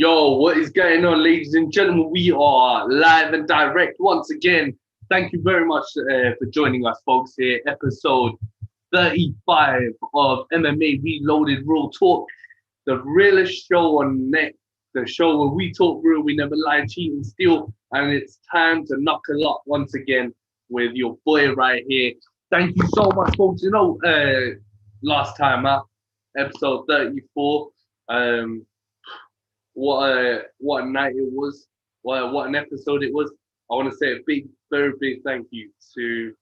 Yo, what is going on, ladies and gentlemen? We are live and direct once again. Thank you very much for joining us, folks, here. Episode 35 of MMA Reloaded Real Talk, the realest show on net, the show where we talk real, we never lie, cheat, and steal. And it's time to knuckle up once again with your boy right here. Thank you so much, folks. Last time out, episode 34. What a night it was. What an episode it was. I want to say a very big thank you to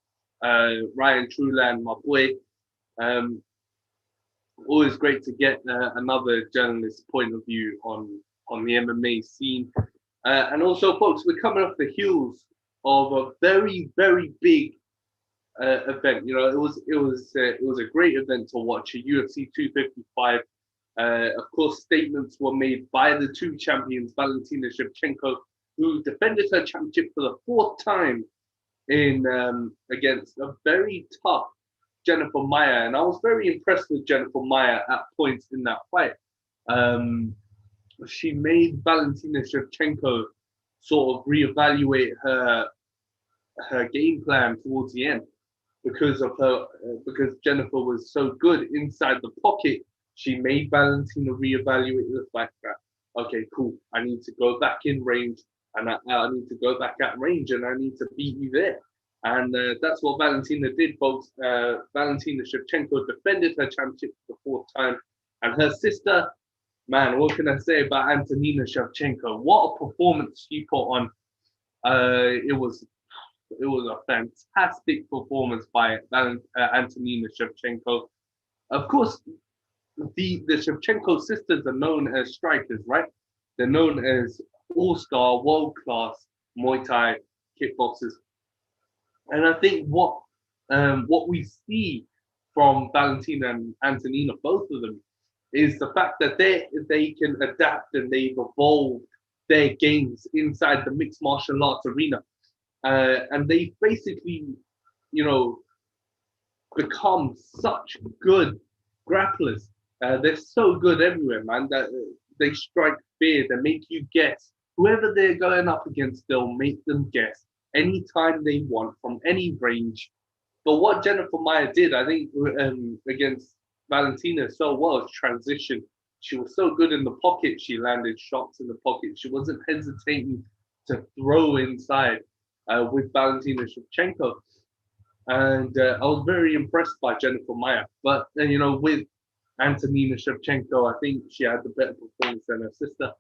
Ryan Truland, my boy. Always great to get another journalist's point of view on the MMA scene. And also, folks, we're coming off the heels of a very big event. You know, it was a great event to watch. A UFC 255. Of course, statements were made by the two champions, Valentina Shevchenko, who defended her championship for the fourth time in against a very tough Jennifer Maia. And I was very impressed with Jennifer Maia at points in that fight. She made Valentina Shevchenko sort of reevaluate her game plan towards the end because Jennifer was so good inside the pocket. She made Valentina reevaluate the fact that, okay, cool, I need to go back in range, and I need to go back at range, and I need to beat you there. And that's what Valentina did, folks. Valentina Shevchenko defended her championship for the fourth time. And her sister, man, what can I say about Antonina Shevchenko? What a performance she put on. It was a fantastic performance by Antonina Shevchenko. Of course, the Shevchenko sisters are known as strikers, right? They're known as all-star, world-class Muay Thai kickboxers. And I think what we see from Valentina and Antonina, both of them, is the fact that they can adapt and they've evolved their games inside the mixed martial arts arena. And they basically, become such good grapplers. They're so good everywhere, man, that they strike fear. They make you guess. Whoever they're going up against, they'll make them guess anytime they want from any range. But what Jennifer Maia did, I think, against Valentina so well is transition. She was so good in the pocket. She landed shots in the pocket. She wasn't hesitating to throw inside with Valentina Shevchenko. And I was very impressed by Jennifer Maia. But, with Antonina Shevchenko, I think she had the better performance than her sister.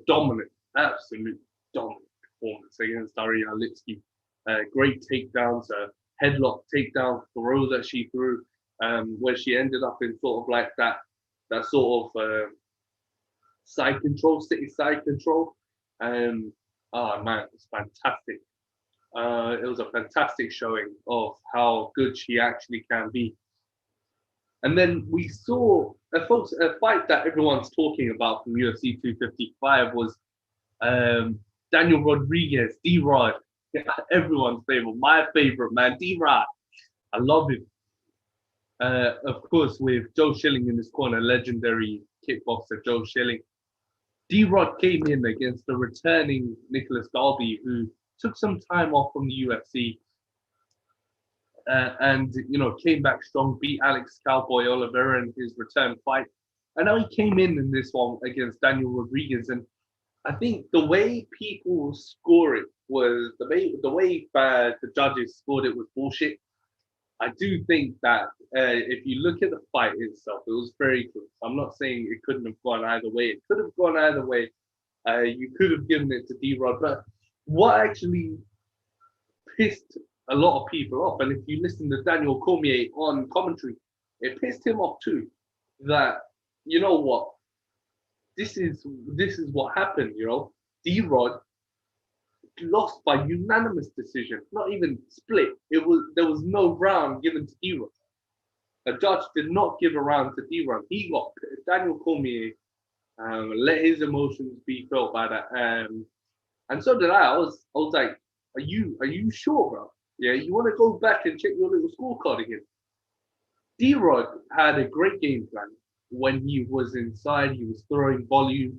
Dominant, absolute dominant performance against Ariane Lipsky. Great takedowns, headlock takedown throw that she threw, where she ended up in sort of like that sort of city side control. Oh man, it was fantastic. It was a fantastic showing of how good she actually can be. And then we saw, folks, a fight that everyone's talking about from UFC 255 was Daniel Rodriguez, D-Rod, everyone's favorite, my favorite, man, D-Rod. I love him. Of course, with Joe Schilling in his corner, legendary kickboxer Joe Schilling. D-Rod came in against the returning Nicholas Dalby, who took some time off from the UFC. And came back strong, beat Alex Cowboy Oliveira in his return fight, and now he came in this one against Daniel Rodriguez. And I think the way people score it was the way the judges scored it was bullshit. I do think that if you look at the fight itself, it was very close. I'm not saying it couldn't have gone either way. It could have gone either way. You could have given it to D-Rod, but what actually pissed a lot of people off, and if you listen to Daniel Cormier on commentary, it pissed him off too. That what, this is what happened. D-Rod lost by unanimous decision, not even split. There was no round given to D-Rod. The judge did not give a round to D-Rod. He got Daniel Cormier let his emotions be felt by that, and so did I. I was like, are you sure, bro? Yeah, you want to go back and check your little scorecard again. D-Rod had a great game plan when he was inside. He was throwing volume.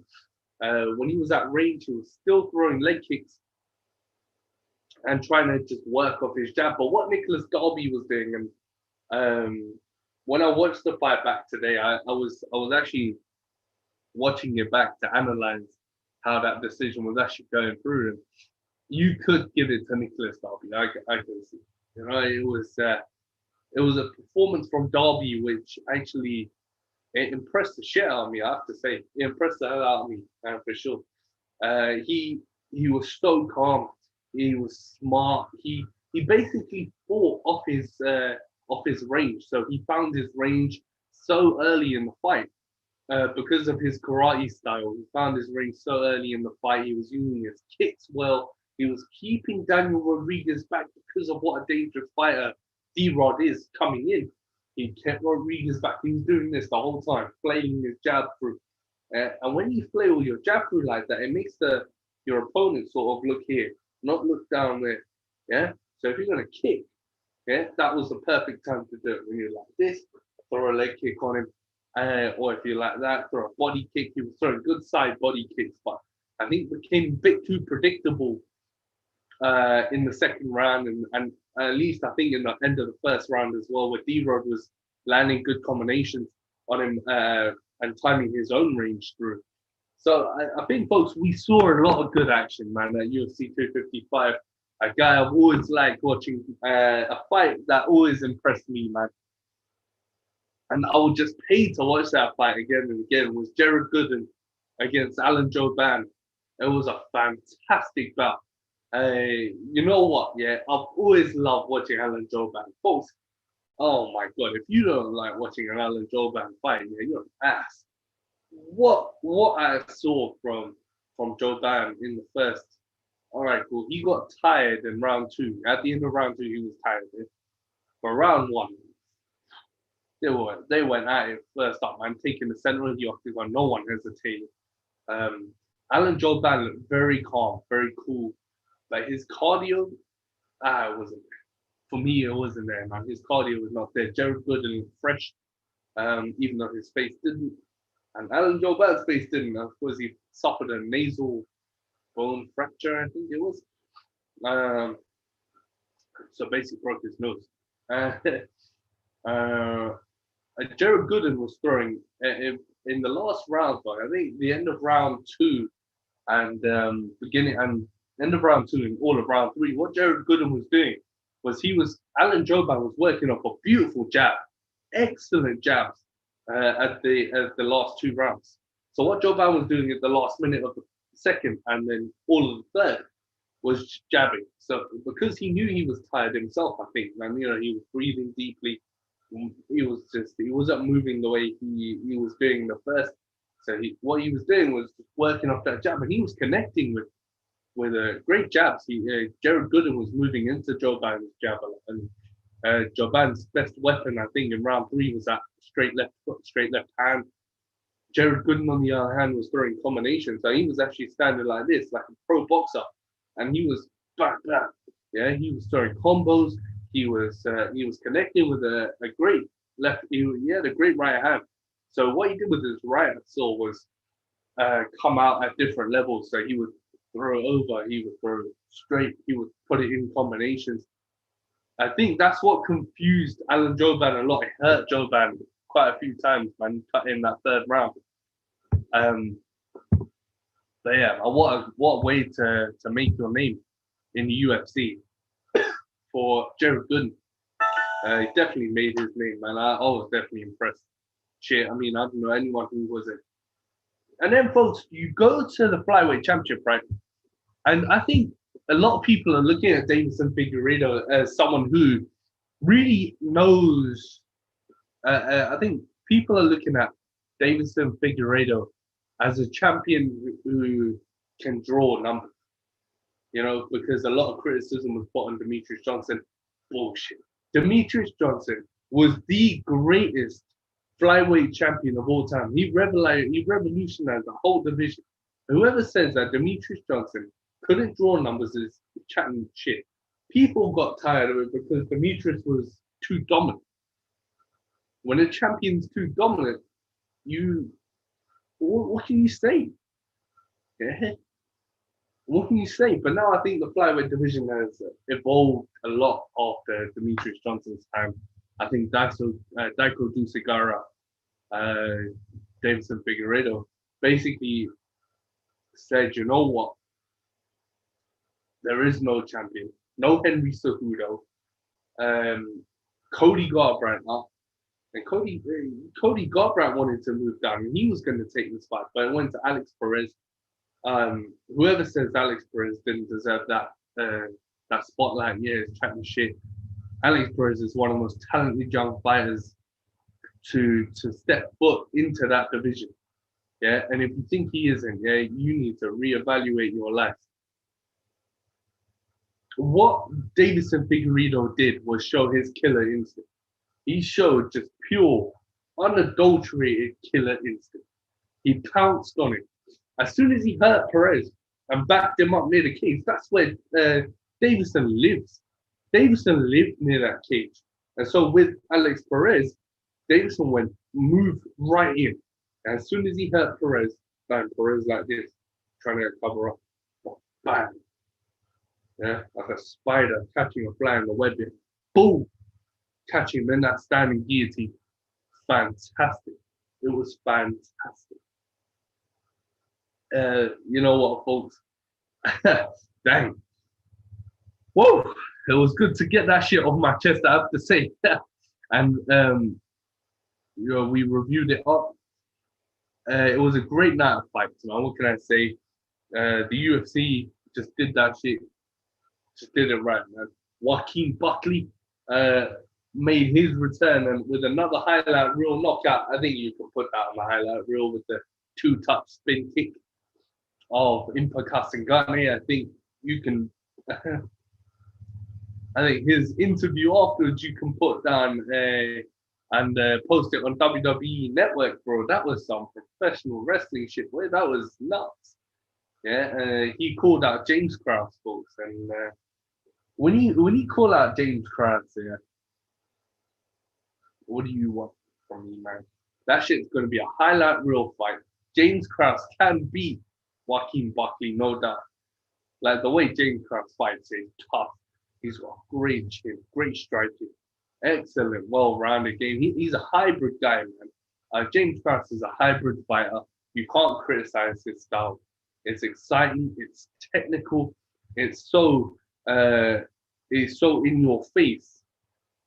when he was at range, he was still throwing leg kicks and trying to just work off his jab. But what Nicholas Darby was doing, and when I watched the fight back today, I was actually watching it back to analyze how that decision was actually going through. And you could give it to Nicholas Darby. I can see. You know, it was a performance from Darby which actually it impressed the shit out of me. I have to say, it impressed the hell out of me for sure. He was so calm. He was smart. He basically fought off his range. So he found his range so early in the fight because of his karate style. He found his range so early in the fight. He was using his kicks well. He was keeping Daniel Rodriguez back because of what a dangerous fighter D-Rod is coming in. He kept Rodriguez back. He was doing this the whole time, flailing his jab through. And when you flail your jab through like that, it makes your opponent sort of look here, not look down there. Yeah. So if you're gonna kick, yeah, that was the perfect time to do it. When you're like this, throw a leg kick on him, or if you like that, throw a body kick. He was throwing good side body kicks, but I think it became a bit too predictable in the second round, and at least I think in the end of the first round as well, where D-Rod was landing good combinations on him and timing his own range through. So I think, folks, we saw a lot of good action, man, at UFC 255. A guy I've always liked watching, a fight that always impressed me, man. And I would just pay to watch that fight again and again. Was Jared Gooden against Alan Jouban. It was a fantastic bout. You know what? Yeah, I've always loved watching Alan Jouban. Folks, oh my God, if you don't like watching an Alan Jouban fight, yeah, you're an ass. What I saw from Jouban in the first, all right, cool. He got tired in round 2. At the end of round 2, he was tired. But round 1, they went at it first up, man, taking the center of the octagon. No one hesitated. Alan Jouban looked very calm, very cool. Like his cardio, it wasn't there. For me, it wasn't there, man. His cardio was not there. Jared Gooden looked fresh, even though his face didn't. And Alan Jouban's face didn't. Of course, he suffered a nasal bone fracture, I think it was. So basically broke his nose. Jared Gooden was throwing in the last round, but I think the end of round 2 and end of round 2 and all of round 3, what Jared Gooden was doing was Alan Jouban was working off a beautiful jab, excellent jabs at the last 2 rounds. So what Jouban was doing at the last minute of the second and then all of the third was jabbing. So because he knew he was tired himself, I think, and you know, he was breathing deeply. He wasn't moving the way he was doing the first. So what he was doing was working off that jab, and he was connecting with great jabs. Jared Gooden was moving into Jouban's jab, and Jouban's best weapon, I think, in round 3 was that straight left foot, straight left hand. Jared Gooden, on the other hand, was throwing combinations. So he was actually standing like this, like a pro boxer, and he was back. Yeah, he was throwing combos. He was connecting with a great left. He had a great right hand. So what he did with his right, I saw, was come out at different levels. So he would throw over, he would throw straight, he would put it in combinations. I think that's what confused Alan Jouban a lot. It hurt Jouban quite a few times, man, cut in that third round. But yeah, what a way to make your name in the UFC for Jared Gooden. He definitely made his name, man. I was definitely impressed. Shit, I mean, I don't know anyone who wasn't. And then, folks, you go to the flyweight championship, right? And I think a lot of people are looking at Deiveson Figueiredo as someone who really knows. I think people are looking at Deiveson Figueiredo as a champion who can draw numbers. You know, because a lot of criticism was put on Demetrius Johnson. Bullshit. Demetrius Johnson was the greatest flyweight champion of all time. He revolutionized the whole division. Whoever says that Demetrius Johnson couldn't draw numbers is chatting shit. People got tired of it because Demetrius was too dominant. When a champion's too dominant, what can you say? Yeah. What can you say? But now I think the flyweight division has evolved a lot after Demetrius Johnson's time. I think Daiko Dusegara, uh, Davison Figueiredo basically said, you know what? There is no champion. No Henry Cejudo. Cody Garbrandt up. And Cody Garbrandt wanted to move down, and he was going to take the spot, but it went to Alex Perez. Whoever says Alex Perez didn't deserve that spotlight, yeah, is chatting shit. Alex Perez is one of the most talented young fighters to step foot into that division. Yeah, and if you think he isn't, yeah, you need to reevaluate your life. What Davison Figueiredo did was show his killer instinct. He showed just pure, unadulterated killer instinct. He pounced on it. As soon as he hurt Perez and backed him up near the cage, that's where Davison lives. Davison lived near that cage. And so with Alex Perez, Davison moved right in. And as soon as he hurt Perez, bam, Perez like this, trying to cover up. Bam. Yeah, like a spider catching a fly in the web. Boom. Catch him in that standing guillotine. Fantastic. It was fantastic. You know what, folks? Dang. Whoa. It was good to get that shit off my chest, I have to say. And you know, we reviewed it up. It was a great night of fights, man. What can I say? The UFC just did that shit. Just did it right, man. Joaquin Buckley made his return, and with another highlight reel knockout. I think you can put that on the highlight reel with the two-touch spin kick of Impa Kasangane. I think you can. I think his interview afterwards you can put down and post it on WWE Network, bro. That was some professional wrestling shit, boy. That was nuts. Yeah, he called out James Krause, folks, and when he call out James Krause, yeah, what do you want from me, man? That shit's gonna be a highlight reel fight. James Krause can beat Joaquin Buckley, no doubt. Like the way James Krause fights is tough. He's got a great chin, great striking, excellent, well-rounded game. He's a hybrid guy, man. James Krause is a hybrid fighter. You can't criticize his style. It's exciting. It's technical. It's so in your face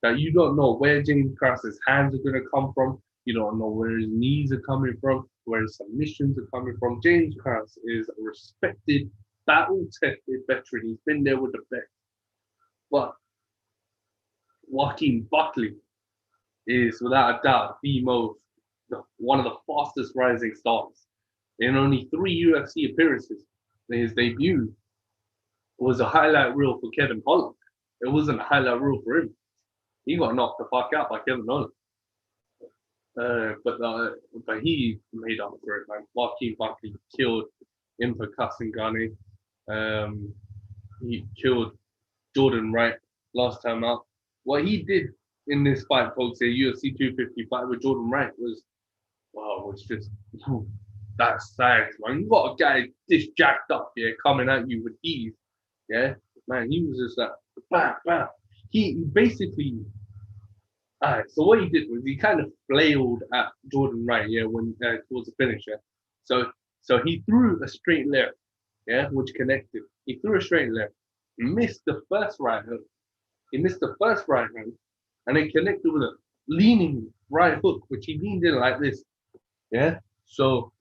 that you don't know where James Krause's hands are going to come from. You don't know where his knees are coming from, where his submissions are coming from. James Krause is a respected, battle-tested veteran. He's been there with the best. But Joaquin Buckley is without a doubt one of the fastest rising stars. In only 3 UFC appearances, his debut was a highlight reel for Kevin Holland. It wasn't a highlight reel for him. He got knocked the fuck out by Kevin Holland. But he made up for it, man. Joaquin Buckley killed Impa Kasangane. He killed Jordan Wright last time out. What he did in this fight, folks, a UFC 250 fight with Jordan Wright was just that size, man. You got a guy this jacked up here coming at you with ease. Yeah, man, he was just like bam, bam. He basically so what he did was he kind of flailed at Jordan Wright, yeah, when towards the finish, yeah. So he threw a straight left, yeah, which connected. He threw a straight left, missed the first right hook. He missed the first right hook, and then connected with a leaning right hook, which he leaned in like this, yeah. So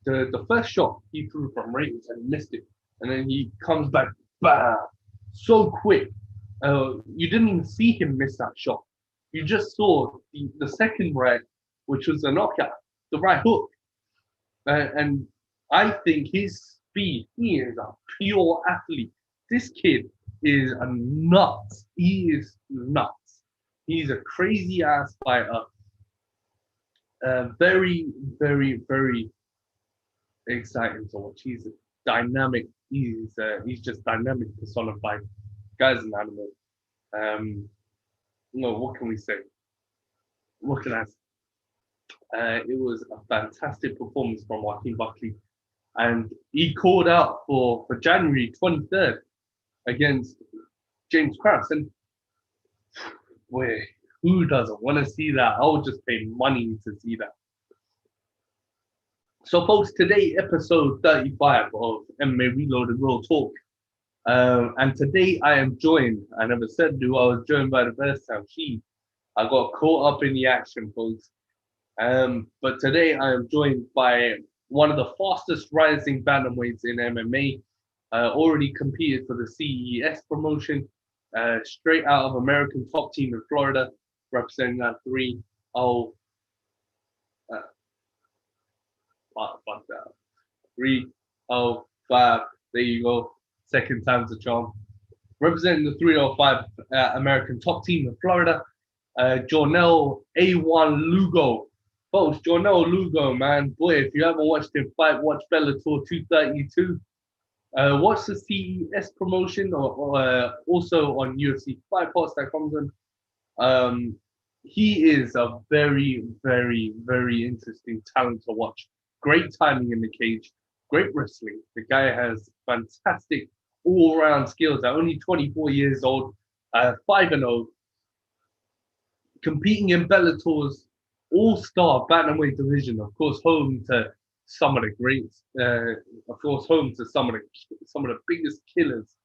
the first shot he threw from range and missed it, and then he comes back, bam, so quick. You didn't even see him miss that shot. You just saw the second right, which was a knockout, the right hook. And I think his speed, he is a pure athlete. This kid is a nuts. He is nuts. He's a crazy ass fighter. Very, very, very exciting to watch. He's a dynamic. He's just dynamic personified. Guy's an animal. No, what can we say? What can I say? It was a fantastic performance from Joaquin Buckley. and he called out for January 23rd against James Krause. And boy, who doesn't want to see that? I would just pay money to see that. So, folks, today, episode 35 of MMA Reloaded Real Talk. And today I am joined, I never said who I was joined by the first time. I got caught up in the action, folks. But today I am joined by one of the fastest rising bantamweights in MMA. Already competed for the CES promotion, straight out of American Top Team in Florida, representing that 3-0. 305. There you go. Second time's a charm. Representing the 305 American Top Team in Florida, Jornel A1 Lugo. Folks, Jornel Lugo, man. Boy, if you haven't watched him fight, watch Bellator 232. Watch the CES promotion or also on UFC Fight Pass that comes in. He is a very, very, very interesting talent to watch. Great timing in the cage, great wrestling. The guy has fantastic all-round skills at only 24 years old, 5-0, competing in Bellator's all-star bantamweight division, of course, home to some of the greats, of course, home to some of the biggest killers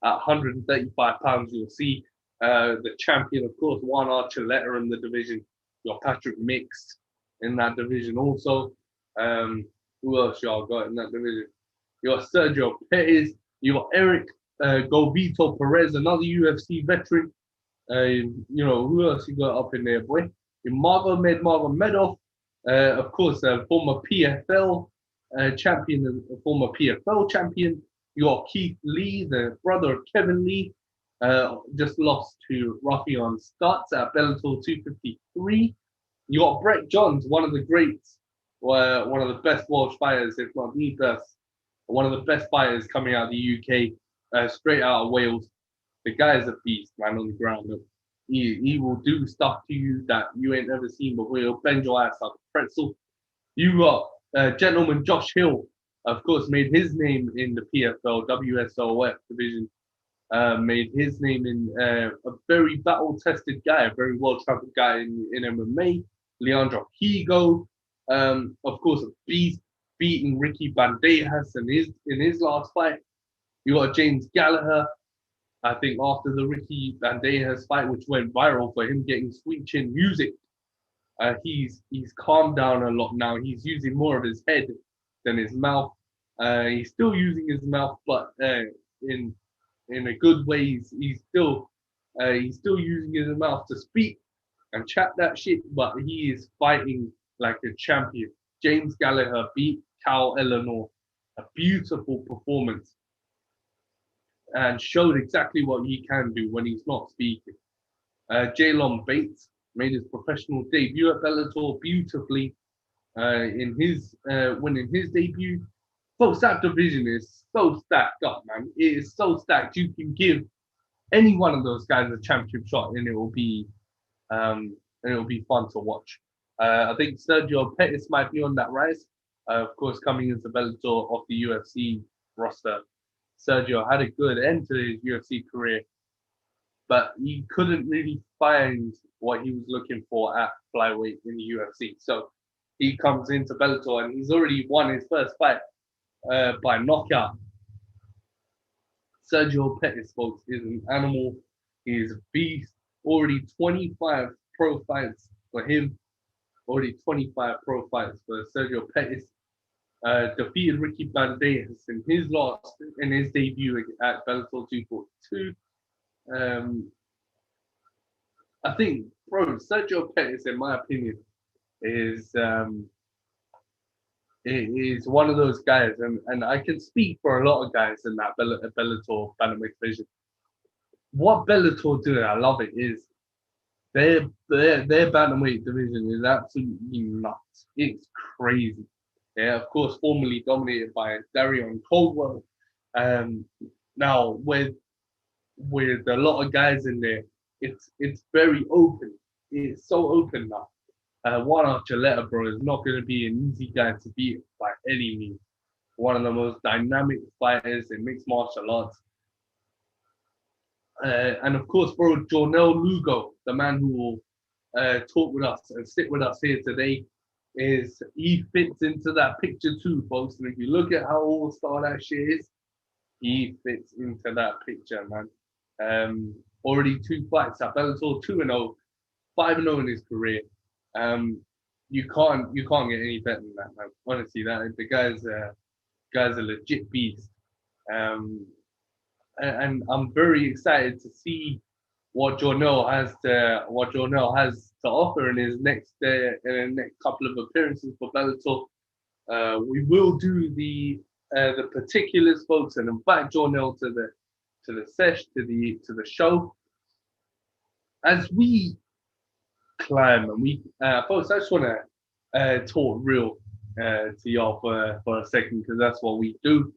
at 135 pounds. You'll see the champion, of course, Juan Archuleta in the division. You got Patrick Mix in that division also. Who else y'all got in that division? You got Sergio Pettis. You got Eric Govito Perez, another UFC veteran. Who else you got up in there, boy? Magomedov, of course, a former PFL champion, a former PFL champion. You got Keith Lee, the brother of Kevin Lee, just lost to Rafion Stutz at Bellator 253. You got Brett Johns, one of the greats, one of the best Welsh fighters, if not the best, one of the best fighters coming out of the UK, straight out of Wales. The guy is a beast, man, on the ground. He will do stuff to you that you ain't never seen before. He'll bend your ass like a pretzel. You got gentleman Josh Hill, of course, made his name in the PFL, WSOF division. Made his name in a very battle-tested guy, a very well-traveled guy in MMA. Leandro Higo, of course, a beast, beating Ricky Bandejas in his last fight. You got James Gallagher. I think after the Ricky Bandejas fight, which went viral for him getting sweet chin music, he's calmed down a lot now. He's using more of his head than his mouth. He's still using his mouth, but in a good way. He's still using his mouth to speak and chat that shit, but he is fighting like a champion. James Gallagher beat Cal Eleanor, a beautiful performance, and showed exactly what he can do when he's not speaking. Jalon Bates made his professional debut at Bellator beautifully in his winning his debut. Folks, that division is so stacked up, man. It is so stacked. You can give any one of those guys a championship shot, and it will be fun to watch. I think Sergio Pettis might be on that rise. Of course, coming into Bellator off the UFC roster. Sergio had a good end to his UFC career, but he couldn't really find what he was looking for at flyweight in the UFC. So he comes into Bellator and he's already won his first fight by knockout. Sergio Pettis, folks, is an animal. He is a beast. Already 25 pro fights for him. Already 25 pro fights for Sergio Pettis. Defeated Ricky Bandejas in his debut at Bellator 242. I think, bro, Sergio Pettis, in my opinion, is one of those guys, and I can speak for a lot of guys in that Bellator bantamweight division. What Bellator do, I love it, is their bantamweight division is absolutely nuts. It's crazy. Yeah, of course, formerly dominated by Darion Caldwell. Now with a lot of guys in there, it's very open. It's so open now. Juan Archuleta, bro, is not going to be an easy guy to beat by any means. one of the most dynamic fighters in mixed martial arts. And of course, bro, Jornel Lugo, the man who will talk with us and sit with us here today, he fits into that picture too, folks. And if you look at how all-star that shit is, he fits into that picture, man. Already 2 fights at Bellator, 2-0, 5-0 in his career. You can't get any better than that, man. Honestly, the guy's a legit beast. And I'm very excited to see what Jornel has to offer in his next couple of appearances for Bellator. We will do the particulars, folks, and invite Jornel to the show as we climb. And we folks, I just want to talk real to y'all for a second, because that's what we do.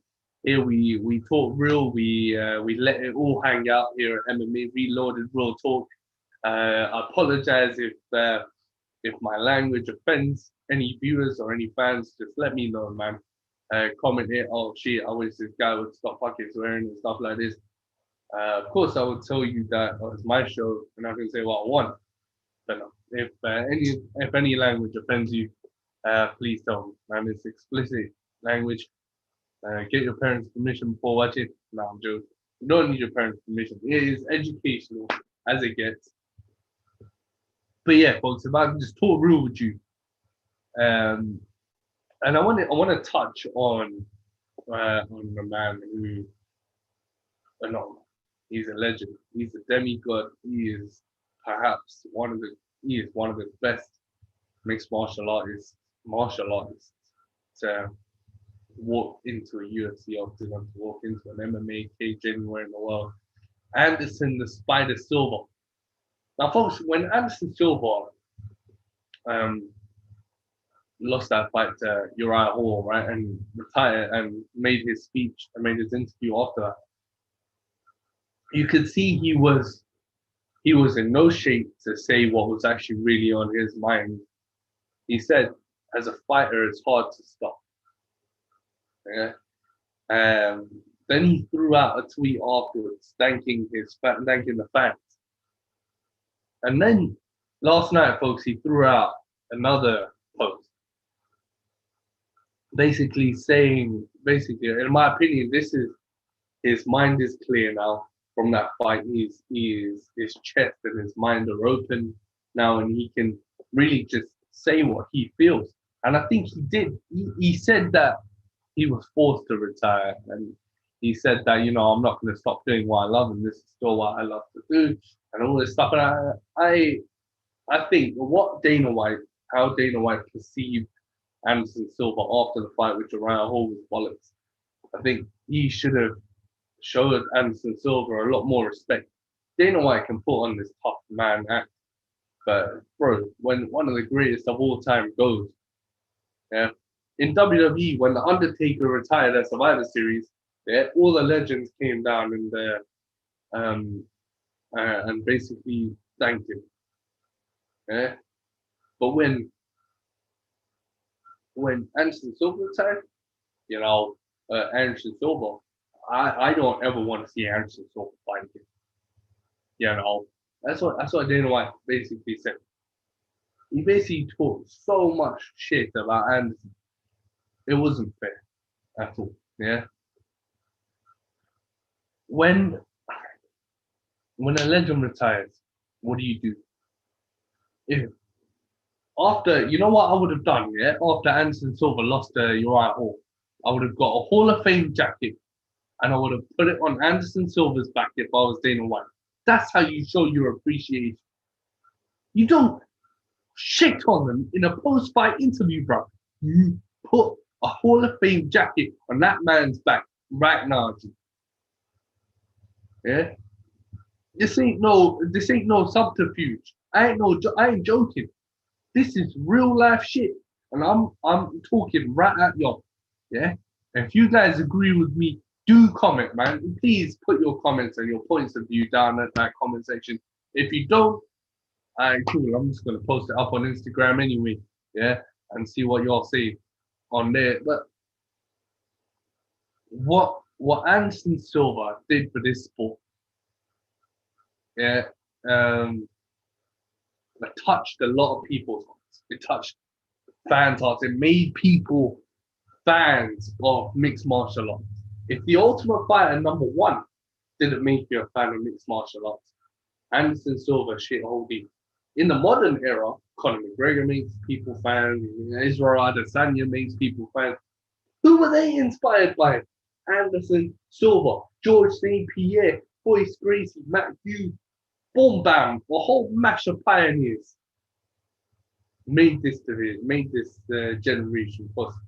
Here we talk real. We let it all hang out here at MMA Reloaded Real Talk. I apologize if my language offends any viewers or any fans. Just let me know, man. Comment here. Oh shit! I wish this guy would stop fucking swearing and stuff like this. Of course, I would tell you that it's my show and I can say what I want. But no, if any language offends you, please tell me, man. It's explicit language. Get your parents' permission before watching. No, I'm joking. You don't need your parents' permission. It is educational as it gets. But yeah, folks, if I can just talk real with you, and I want to touch on the man who, no, he's a legend. He's a demigod. He is one of the best mixed martial artists to walk into a UFC octagon, to walk into an MMA cage anywhere in the world. Anderson the Spider Silva. Now, folks, when Anderson Silva lost that fight to Uriah Hall, right, and retired and made his speech and made his interview after that, you could see he was in no shape to say what was actually really on his mind. He said, as a fighter, it's hard to stop. Yeah. Then he threw out a tweet afterwards, thanking the fans. And then last night, folks, he threw out another post, basically saying, in my opinion, his mind is clear now from that fight. His chest and his mind are open now, and he can really just say what he feels. And I think he did. He said that he was forced to retire, and he said that, I'm not going to stop doing what I love, and this is still what I love to do, and all this stuff. And I think how Dana White perceived Anderson Silva after the fight with Uriah Hall was bollocks. I think he should have showed Anderson Silva a lot more respect. Dana White can put on this tough man act, but bro, when one of the greatest of all time goes, yeah. In WWE, when The Undertaker retired at Survivor Series, yeah, all the legends came down and basically thanked him. Yeah. But when Anderson Silva retired, Anderson Silva, I don't ever want to see Anderson Silva fight again. That's what Dana White basically said. He basically talked so much shit about Anderson. It wasn't fair at all. Yeah. When a legend retires, what do? If after, you know what I would have done, yeah? After Anderson Silva lost to Uriah Hall, I would have got a Hall of Fame jacket and I would have put it on Anderson Silva's back if I was Dana White. That's how you show your appreciation. You don't shit on them in a post-fight interview, bro. You put a Hall of Fame jacket on that man's back right now. Yeah, this ain't no subterfuge. I ain't joking. This is real life shit, and I'm talking right at y'all. Yeah, and if you guys agree with me, do comment, man. Please put your comments and your points of view down at that comment section. If you don't, cool. I'm just gonna post it up on Instagram anyway. Yeah, and see what y'all say on there. But what Anderson Silva did for this sport, yeah, it touched a lot of people's hearts. It touched fans' hearts. It made people fans of mixed martial arts. If the Ultimate Fighter #1 didn't make you a fan of mixed martial arts, Anderson Silva shitholdy. In the modern era, Conor McGregor makes people fans. Israel Adesanya makes people fans. Who were they inspired by? Anderson Silva, George St. Pierre, Royce Gracie, Matt Hughes, boom bam, a whole mash of pioneers made this division, made this generation possible.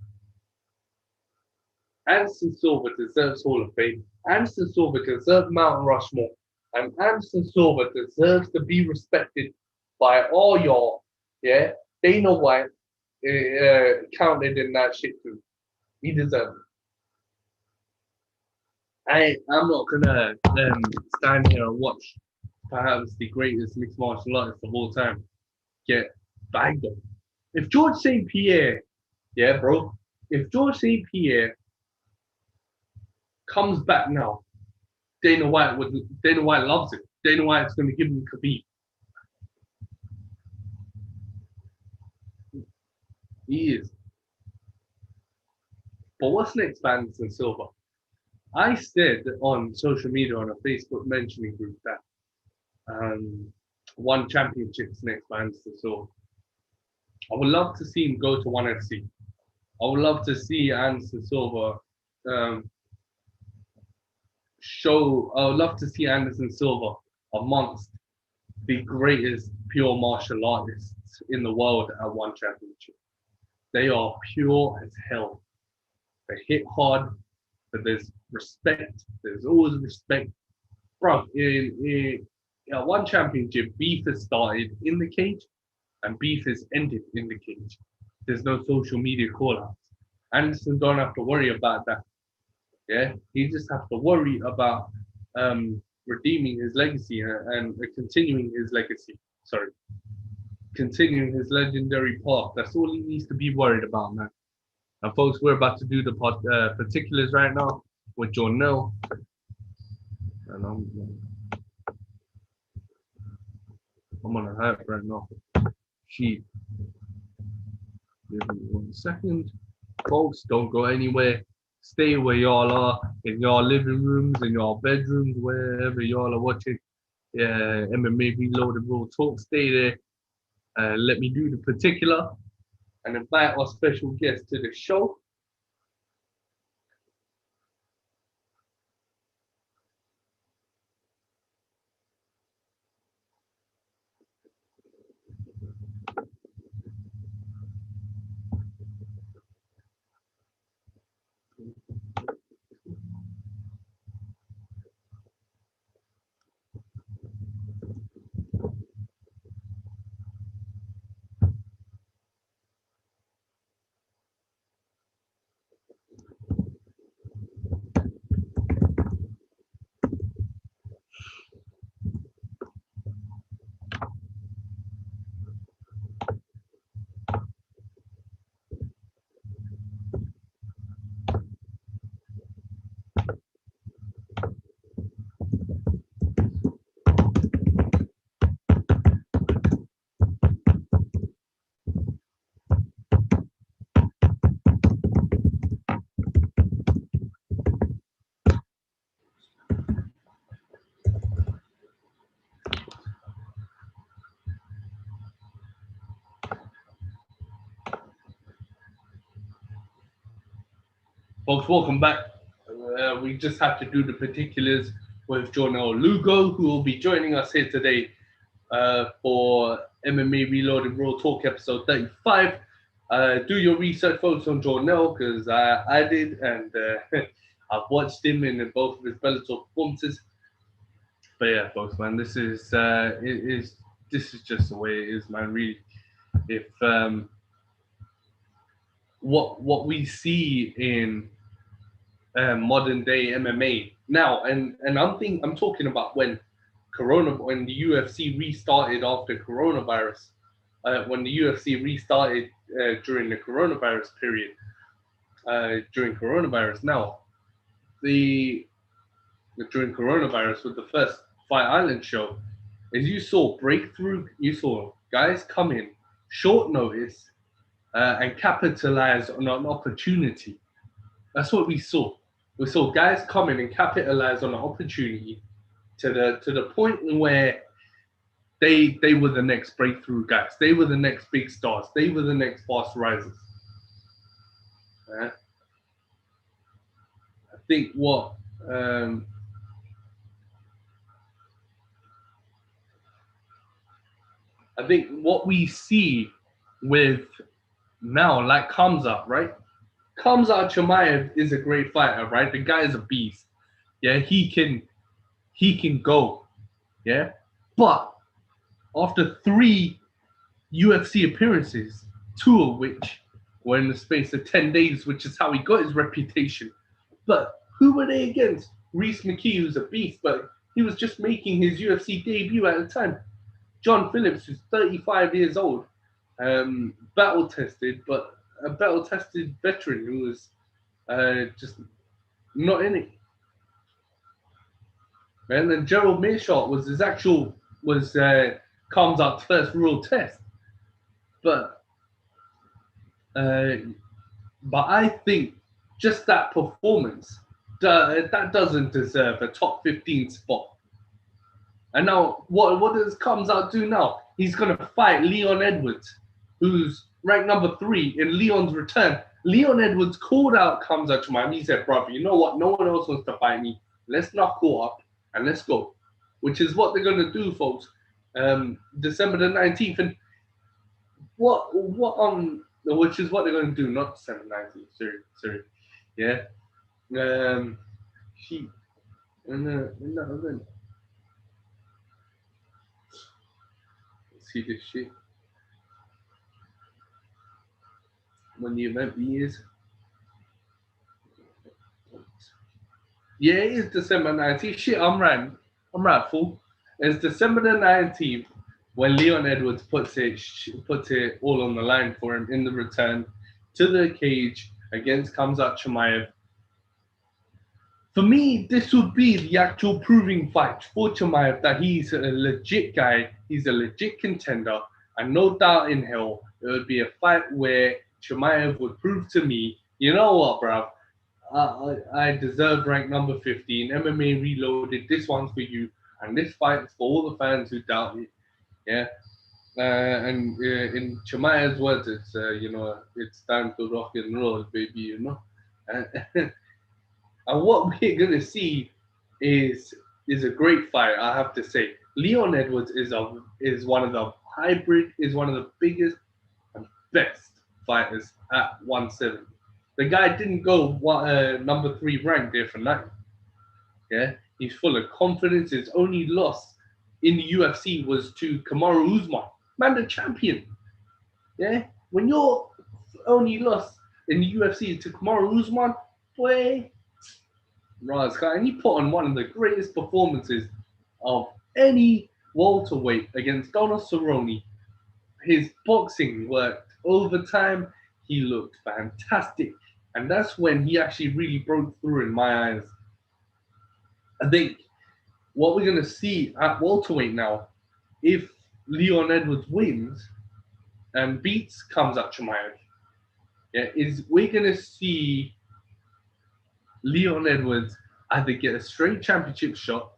Anderson Silva deserves Hall of Fame. Anderson Silva deserves Mount Rushmore. And Anderson Silva deserves to be respected by all y'all. Yeah, Dana White counted in that shit too. He deserves it. I'm not gonna stand here and watch perhaps the greatest mixed martial artist of all time get bagged on. If George St. Pierre, yeah, bro, if George St. Pierre comes back now, Dana White loves it. Dana White's going to give him Khabib. He is. But what's next for Anderson Silva? I said on social media on a Facebook mentioning group that one championships next for Anderson Silva. I would love to see him go to ONE FC. I would love to see Anderson Silva I would love to see Anderson Silva amongst the greatest pure martial artists in the world at one championship. They are pure as hell. They hit hard, but there's respect. There's always respect. Bro, in one championship, beef has started in the cage and beef has ended in the cage. There's no social media call-outs. Anderson don't have to worry about that. Yeah, he just has to worry about redeeming his legacy and continuing his legacy. Sorry, continuing his legendary path. That's all he needs to be worried about, man. And folks, we're about to do the particulars right now with Jornel. And I'm on a hype right now. Give me 1 second. Folks, don't go anywhere. Stay where y'all are, in y'all living rooms, in y'all bedrooms, wherever y'all are watching MMA Reloaded Raw Talk. Stay there. Let me do the particular and invite our special guest to the show. Folks, welcome back. We just have to do the particulars with Jornel Lugo, who will be joining us here today for MMA Reloaded Raw Talk episode 35. Do your research, folks, on Jornel, because I did, and I've watched him in both of his Bellator performances. But yeah, folks, man, this is just the way it is, man. Really, if what we see in modern day MMA now, and I'm talking about when the UFC restarted after coronavirus, when the UFC restarted during the coronavirus period, during coronavirus now, during coronavirus with the first Fight Island show is you saw breakthrough, you saw guys come in short notice and capitalize on an opportunity. That's what we saw. We saw guys come in and capitalize on an opportunity to the point where they were the next breakthrough guys. They were the next big stars. They were the next fast risers. I think what we see with now, like Kamzat, right? Kamzat Chimaev is a great fighter, right? The guy is a beast. Yeah, he can go. Yeah, but after 3 UFC appearances, 2 of which were in the space of 10 days, which is how he got his reputation. But who were they against? Reese McKee, who's a beast, but he was just making his UFC debut at the time. John Phillips, who's 35 years old, battle-tested, but a battle-tested veteran who was just not in it. And then Gerald Meerschaert was Kamzat's first real test. But I think just that performance, that doesn't deserve a top 15 spot. And now, what does Kamzat do now? He's going to fight Leon Edwards, who's ranked number 3 in Leon's return. Leon Edwards called out Kamzat Chimaev. He said, brother, you know what? No one else wants to fight me. Let's knock up and let's go. Which is what they're going to do, folks. December the 19th. And which is what they're going to do, not December 19th. Sorry. Yeah. See this shit. When the event is. Yeah, it is December 19th. Shit, I'm right, fool. It's December the 19th when Leon Edwards puts it all on the line for him in the return to the cage against Kamzat Chimaev. For me, this would be the actual proving fight for Chimaev that he's a legit guy, he's a legit contender, and no doubt in hell, it would be a fight where Chimaev would prove to me, you know what, bruv, I deserve rank number 15, MMA Reloaded, this one's for you, and this fight is for all the fans who doubt it, yeah? And in Chimaev's words, it's, it's time to rock and roll, baby, you know? And what we're going to see is a great fight, I have to say. Leon Edwards is one of the biggest and best fighters at 170. The guy didn't go number 3 ranked there for nothing. Yeah, he's full of confidence. His only loss in the UFC was to Kamaru Usman, man, the champion. Yeah, when your only loss in the UFC is to Kamaru Usman, boy. And he put on one of the greatest performances of any welterweight against Donald Cerrone. His boxing worked overtime. He looked fantastic. And that's when he actually really broke through in my eyes. I think what we're going to see at welterweight now, if Leon Edwards wins and beats Kamzat Chimaev, is we're going to see Leon Edwards either get a straight championship shot,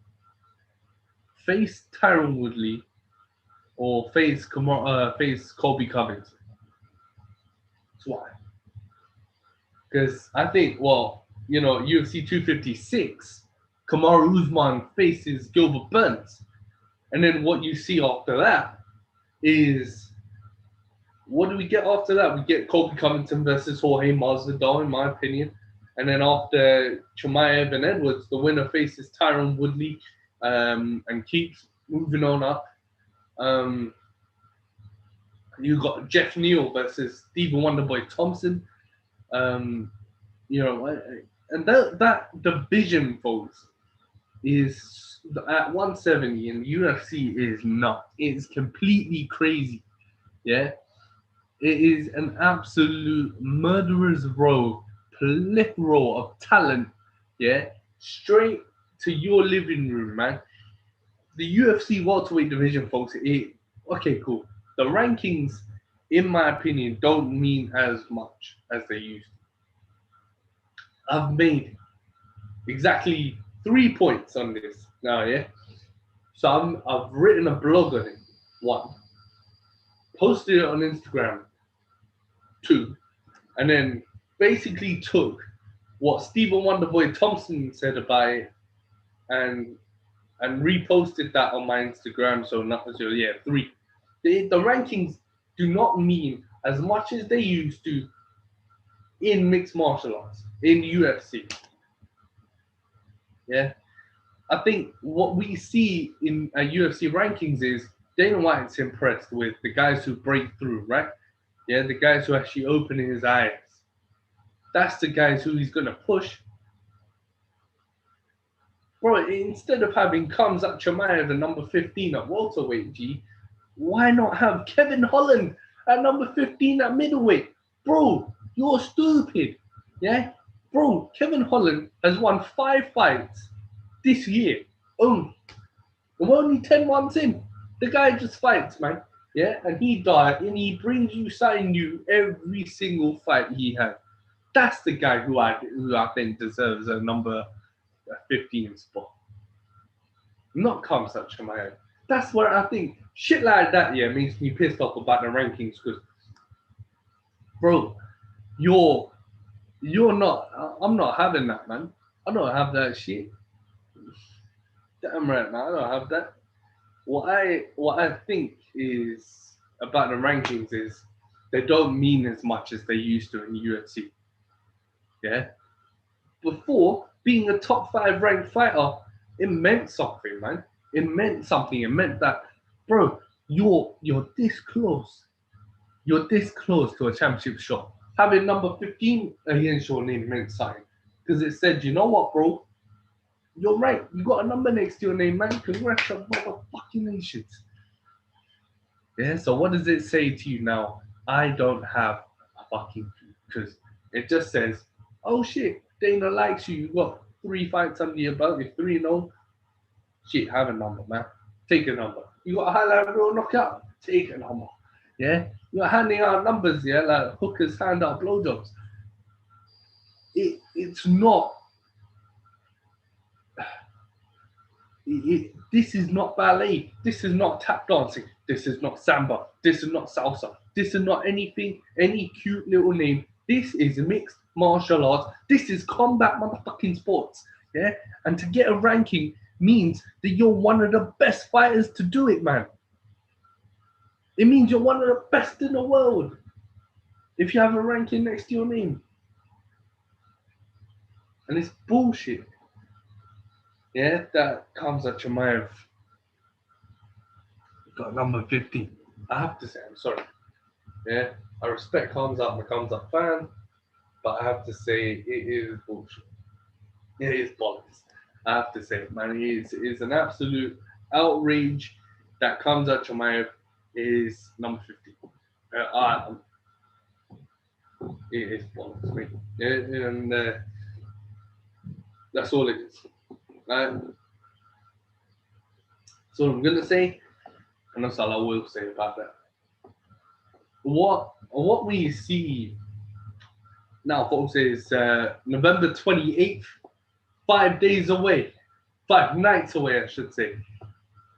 face Tyron Woodley, or face Colby Covington. That's why. Because I think, UFC 256, Kamaru Usman faces Gilbert Burns. And then what you see after that is, what do we get after that? We get Colby Covington versus Jorge Masvidal, in my opinion. And then after Chimaev and Edwards, the winner faces Tyron Woodley and keeps moving on up. You got Jeff Neal versus Stephen Wonderboy Thompson. And that division, folks, is at 170, and UFC is not. It's completely crazy. Yeah, it is an absolute murderer's row, plethora of talent yeah, straight to your living room, man. The UFC welterweight division, folks. Okay, cool. The rankings, in my opinion, don't mean as much as they used to. I've made exactly 3 points on this now, yeah. So I've written a blog on it. 1, posted it on Instagram. 2, and then basically took what Stephen Wonderboy Thompson said about it and reposted that on my Instagram. So not so yeah, 3. The rankings do not mean as much as they used to in mixed martial arts, in UFC. Yeah. I think what we see in UFC rankings is Dana White's impressed with the guys who break through, right? Yeah, the guys who actually open his eyes. That's the guys who he's going to push. Bro, instead of having Khamzat Chimaev the number 15 at welterweight, G, why not have Kevin Holland at number 15 at middleweight? Bro, you're stupid. Yeah? Bro, Kevin Holland has won 5 fights this year. We're only 10 months in. The guy just fights, man. Yeah? And he died, and he brings you something new every single fight he has. That's the guy who I think deserves a number 15 spot. Not Khamzat Chimaev. That's where I think shit like that, yeah, makes me pissed off about the rankings because, bro, you're not. I'm not having that, man. I don't have that shit. Damn right, man. I don't have that. What I think is about the rankings is they don't mean as much as they used to in the UFC. Yeah. Before being a top 5 ranked fighter, it meant something, man. It meant something. It meant that, bro, you're this close. You're this close to a championship shot. Having number 15 against your name meant something. Because it said, you know what, bro? You're right. You got a number next to your name, man. Congratulations, motherfucking. Yeah, so what does it say to you now? I don't have a fucking clue. Because it just says, oh shit, Dana likes you. You got 3 fights under your belt. You're 3-0. Shit, have a number, man. Take a number. You got a highlight reel knockout? Take a number. Yeah? You're handing out numbers, yeah, like hookers hand out blowjobs. It's not. This is not ballet. This is not tap dancing. This is not samba. This is not salsa. This is not anything, any cute little name. This is mixed martial arts. This is combat motherfucking sports. Yeah? And to get a ranking means that you're one of the best fighters to do it, man. It means you're one of the best in the world if you have a ranking next to your name. And it's bullshit. Yeah, that Khamzat Chimaev got number 15. I have to say, I'm sorry. Yeah, I respect Khamzat, I'm a Khamzat fan, but I have to say it is bullshit. It is bollocks. I have to say, man, it is an absolute outrage that Khamzat Chimaev is number 15. It is bollocks, mate. Yeah, and that's all it is. So I'm gonna say, and that's all I will say about that. What we see now, folks, is November 28th, 5 days away, 5 nights away, I should say.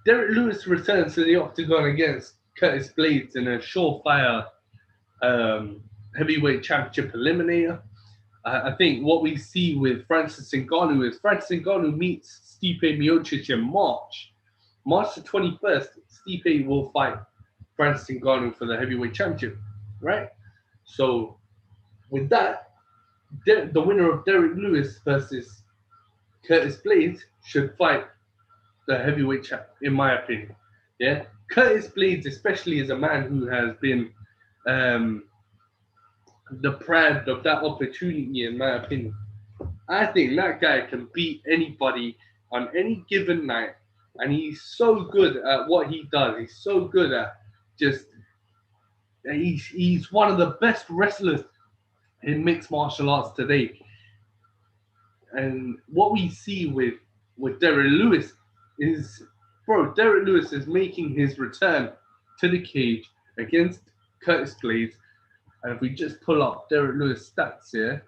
Derek Lewis returns to the octagon against Curtis Blades in a surefire heavyweight championship eliminator. I think what we see with Francis Ngannou is Francis Ngannou meets Stipe Miocic in March. March the 21st, Stipe will fight Francis Ngannou for the heavyweight championship, right? So with that, the winner of Derek Lewis versus Curtis Blades should fight the heavyweight champ, in my opinion. Yeah, Curtis Blades, especially as a man who has been deprived of that opportunity, in my opinion. I think that guy can beat anybody on any given night, and he's so good at what he does. He's so good at just. He's one of the best wrestlers in mixed martial arts today. And what we see with Derek Lewis is, bro, Derek Lewis is making his return to the cage against Curtis Blades. And if we just pull up Derek Lewis stats here.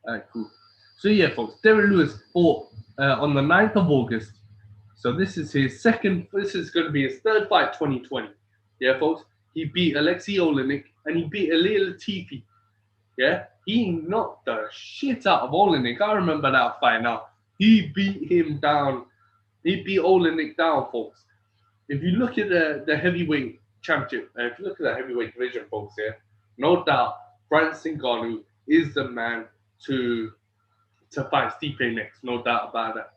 Alright, cool. So yeah, folks, Derek Lewis fought on the 9th of August. So this is his this is going to be his third fight 2020. Yeah, folks. He beat Alexei Olenek and he beat Ilir Latifi. Yeah, he knocked the shit out of Olenek. I remember that fight now. He beat him down. He beat Olenek down, folks. If you look at the heavyweight championship, if you look at the heavyweight division, folks, here, no doubt, Francis Ngannou is the man to fight Stipe next. No doubt about that.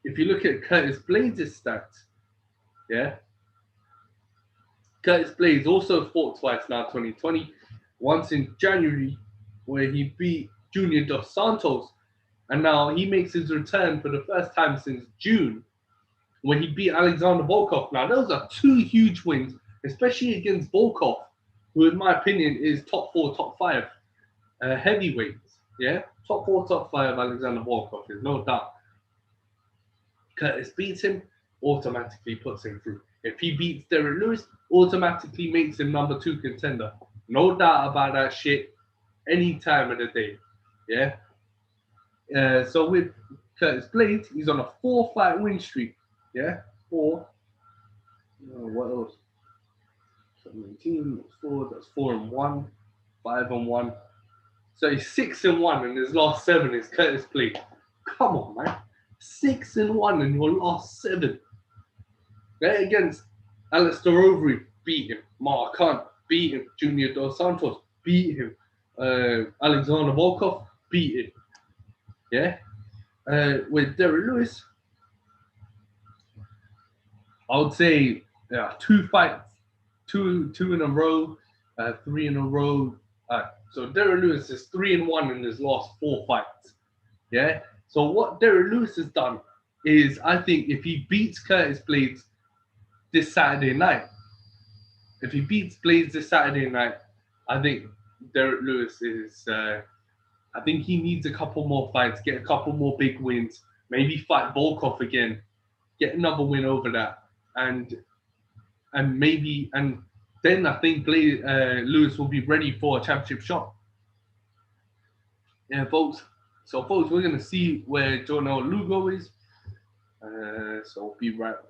If you look at Curtis Blades' stats, yeah, Curtis Blades also fought twice now, 2020. Once in January, where he beat Junior Dos Santos, and now he makes his return for the first time since June, when he beat Alexander Volkov. Now, those are two huge wins, especially against Volkov, who, in my opinion, is top 4, top 5 heavyweights. Yeah, top 4, top 5 Alexander Volkov, there's no doubt. Curtis beats him, automatically puts him through. If he beats Derek Lewis, automatically makes him number 2 contender. No doubt about that shit, any time of the day. Yeah. So with Curtis Blades, he's on a 4-fight win streak. Yeah, 4. What else? 17, 4. That's 4-1, 5-1. So he's 6-1, and his last 7 is Curtis Blades. Come on, man. 6-1 in your last 7. Right against Alistair Overeem, beat him. Mark Hunt, beat him. Junior Dos Santos, beat him. Alexander Volkov, beat him. Yeah. With Derek Lewis, I would say 2 fights, two in a row, 3 in a row. So Derek Lewis is 3-1 in his last 4 fights. Yeah. So what Derek Lewis has done is, I think, if he beats Curtis Blades this Saturday night, I think Derek Lewis is. I think he needs a couple more fights, get a couple more big wins, maybe fight Volkov again, get another win over that, and then I think Lewis will be ready for a championship shot. Yeah, folks. So, folks, we're gonna see where Jornel Lugo is. So we'll be right back.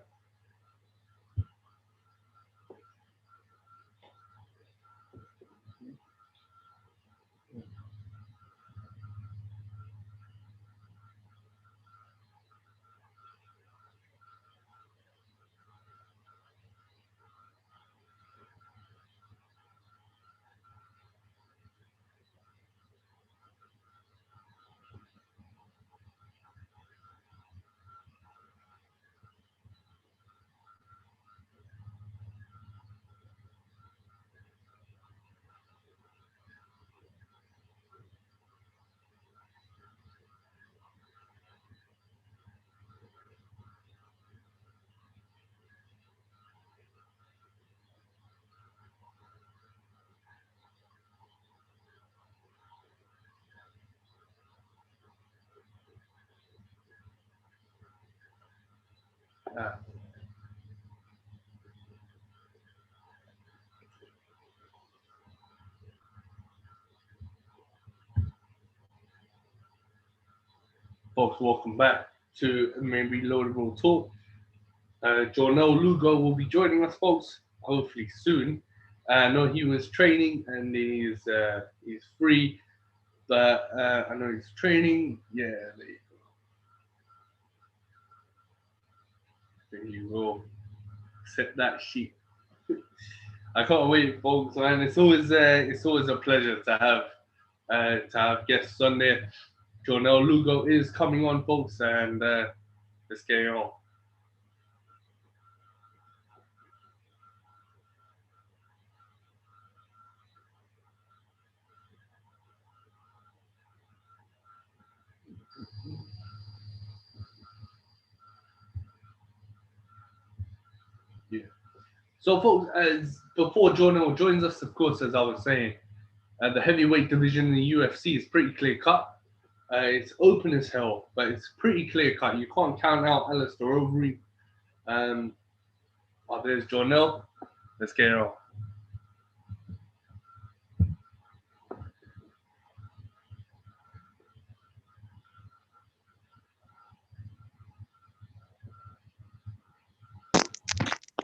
Folks, welcome back to Main Reloadable Talk. Jornel Lugo will be joining us, folks, hopefully soon. I know he was training and he's free, but I know he's training. Yeah, there you go. Set that sheet. I can't wait, folks, man. It's always a pleasure to have guests on there. Jornel Lugo is coming on, folks, and let's get on. Yeah. So, folks, as before Jornel joins us, of course, as I was saying, The heavyweight division in the UFC is pretty clear cut. It's open as hell, but it's pretty clear cut. You can't count out Alistair Overeem. There's Jornel. Let's get it on.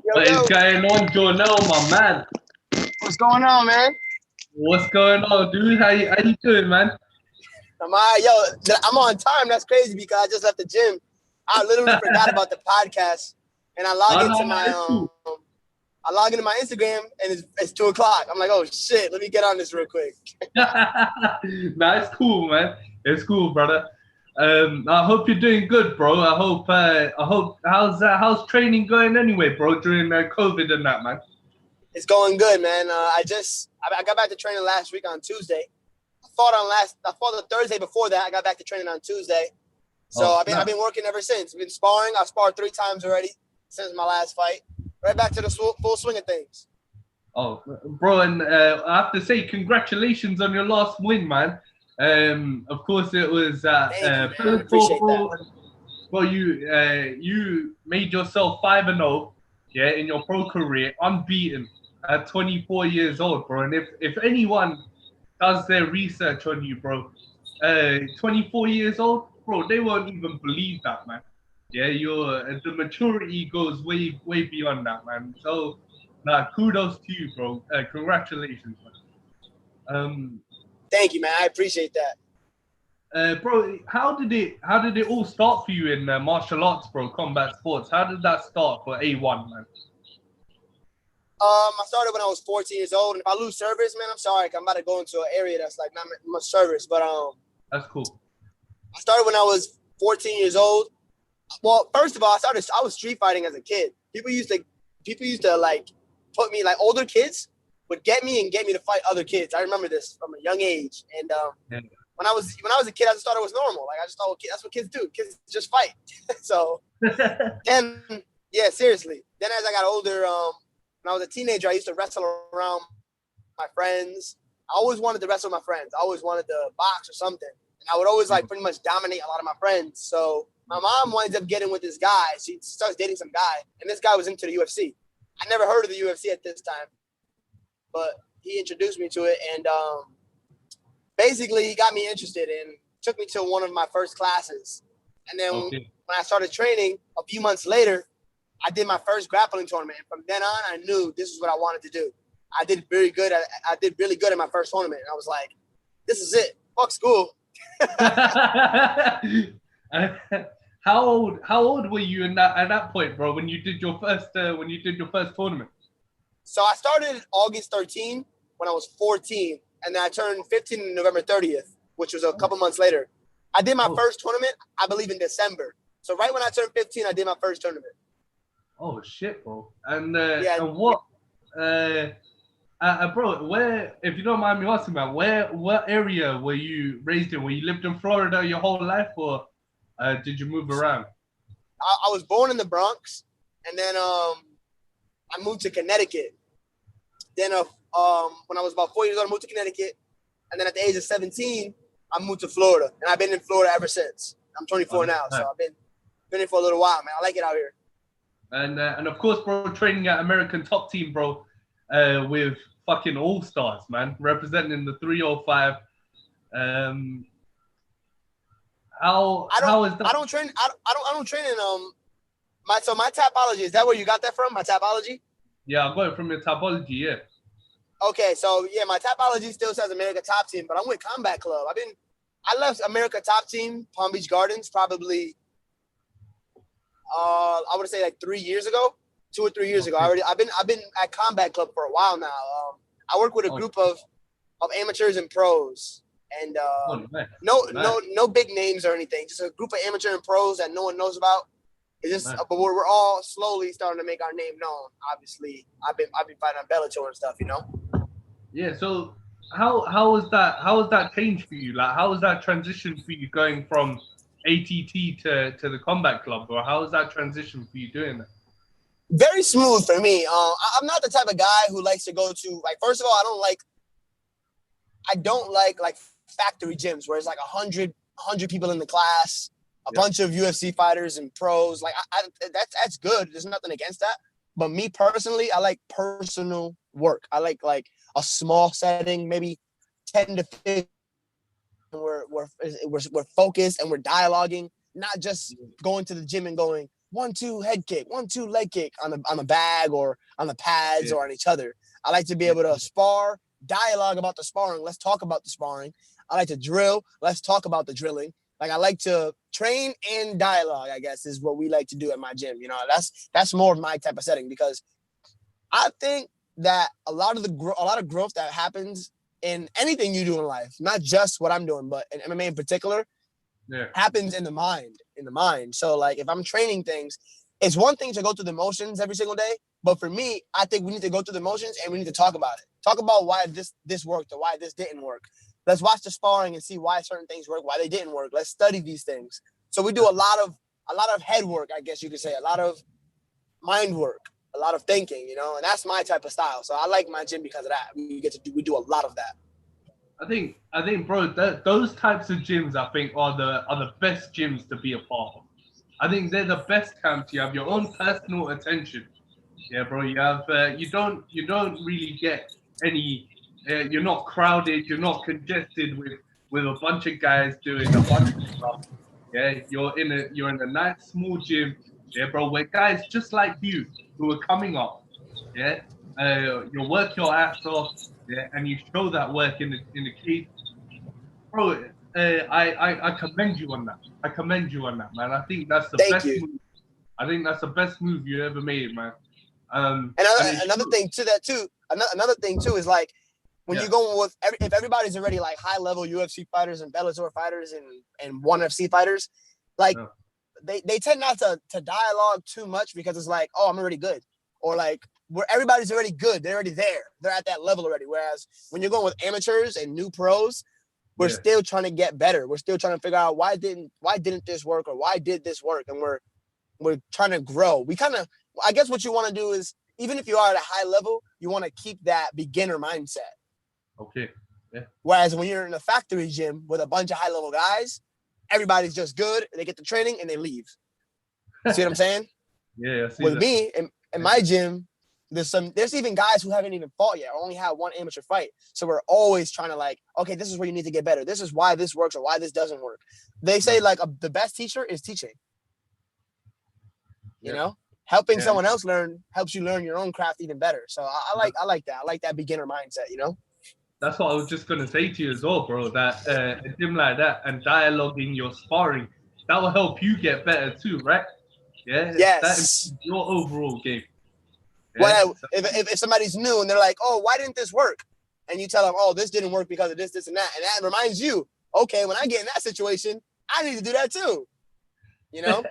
What is going on, Jornel, my man? What's going on, man? What's going on, dude? How you doing, man? I'm all right. Yo, I'm on time. That's crazy because I just left the gym. I literally forgot about the podcast, and I log into my Instagram, and it's 2 o'clock. I'm like, oh shit, let me get on this real quick. Nah, it's cool, man. It's cool, brother. I hope you're doing good, bro. I hope. How's training going anyway, bro? During COVID and that, man. It's going good, man. I got back to training last week on Tuesday. I fought the Thursday before that. I got back to training on Tuesday. So I've been working ever since. I've been sparring. I've sparred 3 times already since my last fight. Right back to the full swing of things. Oh, bro, and I have to say congratulations on your last win, man. Of course, it was Thank you, man. I appreciate that. Well, you made yourself 5-0, yeah, in your pro career, unbeaten at 24 years old, bro. And if anyone does their research on you, bro, 24 years old, bro, they won't even believe that, man. Yeah, the maturity goes way beyond that, man. So, kudos to you, bro. Congratulations, man. Thank you, man. I appreciate that. Bro, how did it all start for you in martial arts, bro? Combat sports. How did that start for A1, man? I started when I was 14 years old, and if I lose service, man, I'm sorry. I'm about to go into an area that's like not much service, but that's cool. I started when I was 14 years old. Well, first of all, I was street fighting as a kid. People used to like put me, like older kids would get me to fight other kids. I remember this from a young age. And when I was a kid, I just thought it was normal. Like I just thought that's what kids do. Kids just fight. So then, yeah, seriously. Then as I got older, when I was a teenager, I used to wrestle around my friends. I always wanted to wrestle with my friends. I always wanted to box or something. And I would always like pretty much dominate a lot of my friends. So my mom winds up getting with this guy. She starts dating some guy, and this guy was into the UFC. I never heard of the UFC at this time, but he introduced me to it, and basically he got me interested and took me to one of my first classes. And then when I started training a few months later, I did my first grappling tournament. And from then on, I knew this is what I wanted to do. I did really good in my first tournament, and I was like, "This is it. Fuck school." How old were you at that point, bro? When you did your first tournament? So I started August 13 when I was 14, and then I turned 15 on November 30th, which was a couple months later. I did my first tournament, I believe, in December. So right when I turned 15, I did my first tournament. Oh shit, bro! And what, bro? Where, if you don't mind me asking, man, what area were you raised in? Were you lived in Florida your whole life, or did you move around? I was born in the Bronx, and then I moved to Connecticut. Then when I was about 4 years old, I moved to Connecticut, and then at the age of 17, I moved to Florida, and I've been in Florida ever since. I'm 24 now, so I've been here for a little while, man. I like it out here. And of course, bro, training at American Top Team, bro, with fucking all-stars, man, representing the 305. How is that? I don't train in my Tapology. Is that where you got that from? My Tapology? Yeah, I got it from your Tapology, yeah. Okay, so yeah, my Tapology still says America Top Team, but I'm with Combat Club. I left America Top Team, Palm Beach Gardens, probably I would say like 3 years ago, 2 or 3 years ago. I've been at Combat Club for a while now. I work with a group of amateurs and pros, and no big names or anything. Just a group of amateur and pros that no one knows about. It's just, but we're all slowly starting to make our name known. Obviously, I've been fighting on BELLATOR and stuff, you know. Yeah. So how was that change for you? Like, how was that transition for you going from ATT to the Combat Club, or how was that transition for you doing that? Very smooth for me. I'm not the type of guy who likes to go to, like, first of all, I I don't like factory gyms where it's like 100 people in the class, a bunch of UFC fighters and pros. Like that's good. There's nothing against that. But me personally, I like personal work. I like a small setting, maybe 10 to 15. We're focused and we're dialoguing, not just going to the gym and going 1-2 head kick, 1-2 leg kick on the bag or on the pads or on each other. I like to be able to spar, dialogue about the sparring. Let's talk about the sparring. I like to drill. Let's talk about the drilling. Like I like to train and dialogue, I guess, is what we like to do at my gym. You know, that's more of my type of setting, because I think that a lot of growth that happens in anything you do in life, not just what I'm doing, but in MMA in particular, happens in the mind. So like if I'm training things, it's one thing to go through the motions every single day. But for me, I think we need to go through the motions and we need to talk about it. Talk about why this worked or why this didn't work. Let's watch the sparring and see why certain things work, why they didn't work. Let's study these things. So we do a lot of head work, I guess you could say, a lot of mind work, a lot of thinking, you know, and that's my type of style. So I like my gym because of that. We do a lot of that. I think, bro, those types of gyms, I think, are the best gyms to be a part of. I think they're the best camps. You have your own personal attention. Yeah, bro. You have you don't really get any. You're not crowded. You're not congested with a bunch of guys doing a bunch of stuff. Yeah, you're in a nice small gym. Yeah, bro. Where guys just like you who are coming up. Yeah, you work your ass off. Yeah, and you show that work in the cage, bro. I commend you on that. I commend you on that, man. I think that's the best move. I think that's the best move you ever made, man. Another thing too is like when you're going with if everybody's already like high level UFC fighters and Bellator fighters and ONE FC fighters, like they tend not to dialogue too much, because it's like, oh, I'm already good, or like where everybody's already good, they're already there, they're at that level already. Whereas when you're going with amateurs and new pros, we're still trying to get better. We're still trying to figure out why didn't this work, or why did this work, and we're trying to grow. We kind of, I guess what you want to do is, even if you are at a high level, you want to keep that beginner mindset. Okay. Yeah. Whereas when you're in a factory gym with a bunch of high level guys, everybody's just good, they get the training and they leave. See what I'm saying? Yeah. I see with that. me in my gym, there's even guys who haven't even fought yet, or only had one amateur fight. So we're always trying to like, okay, this is where you need to get better. This is why this works or why this doesn't work. They say like the best teacher is teaching. You know, helping someone else learn helps you learn your own craft even better. So I like that. I like that beginner mindset, you know? That's what I was just going to say to you as well, bro, that a gym like that and dialoguing your sparring, that will help you get better too, right? Yeah. Yes. That is your overall game. Yeah? Well, if somebody's new and they're like, oh, why didn't this work? And you tell them, oh, this didn't work because of this, and that. And that reminds you, okay, when I get in that situation, I need to do that too. You know?